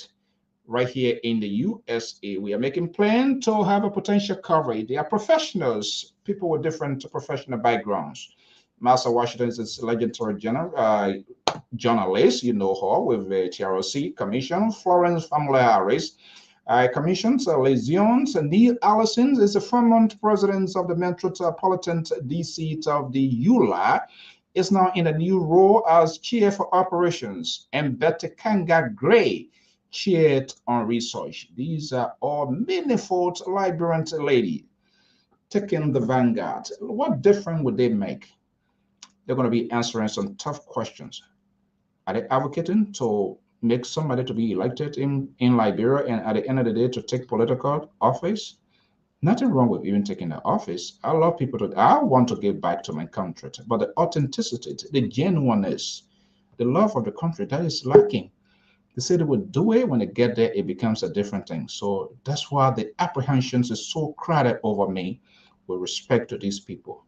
right here in the USA. We are making plans to have a potential coverage. They are professionals, people with different professional backgrounds. Master Washington is a legendary journalist, you know her, with the TROC Commission. Florence Family Harris commissions, Lesions. Neil Allison is the former president of the Metropolitan DC of the ULA, is now in a new role as chair for operations, and Betty Kanga Gray, chaired on research. These are all meaningful Liberian ladies taking the vanguard. What difference would they make? They're going to be answering some tough questions. Are they advocating to make somebody to be elected in Liberia and at the end of the day to take political office? Nothing wrong with even taking the office. I love people I want to give back to my country, but the authenticity, the genuineness, the love of the country, that is lacking. They say they will do it. When they get there, it becomes a different thing. So that's why the apprehensions is so crowded over me with respect to these people.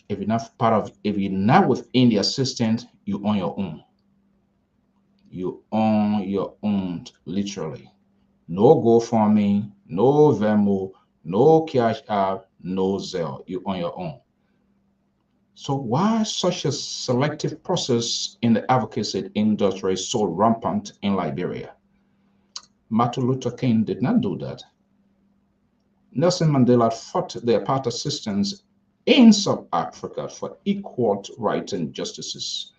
If you're not within the assistant, you own your own. You own your own, literally. No GoFundMe, no Venmo, no Cash App, no Zelle. You own your own. So why such a selective process in the advocacy industry is so rampant in Liberia? Martin Luther King did not do that. Nelson Mandela fought the apartheid systems in South Africa for equal rights and justices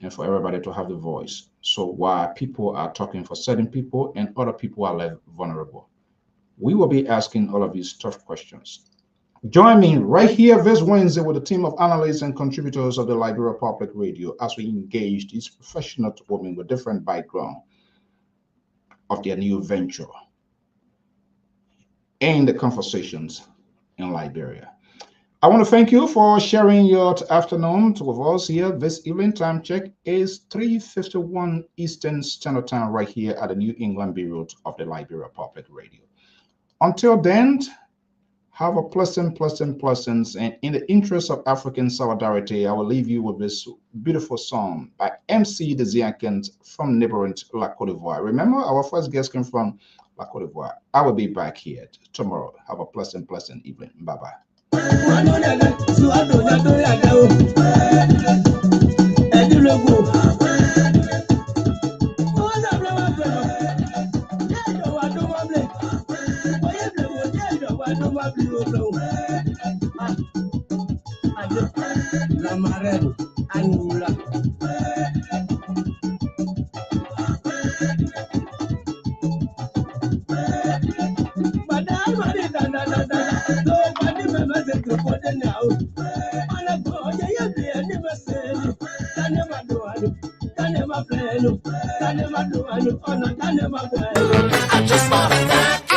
and for everybody to have the voice. So why people are talking for certain people and other people are left vulnerable? We will be asking all of these tough questions. Join me right here this Wednesday with a team of analysts and contributors of the Liberia Public Radio as we engage these professional women with different background of their new venture and the conversations in Liberia. I want to thank you for sharing your afternoon with us here. This evening time check is 3:51 Eastern Standard Time right here at the New England Bureau of the Liberia Public Radio. Until then, have a pleasant, and in the interest of African solidarity, I will leave you with this beautiful song by MC the Ziankent from neighboring La Côte d'Ivoire. Remember, our first guest came from La Côte d'Ivoire. I will be back here tomorrow. Have a pleasant evening. Bye-bye. I just wanna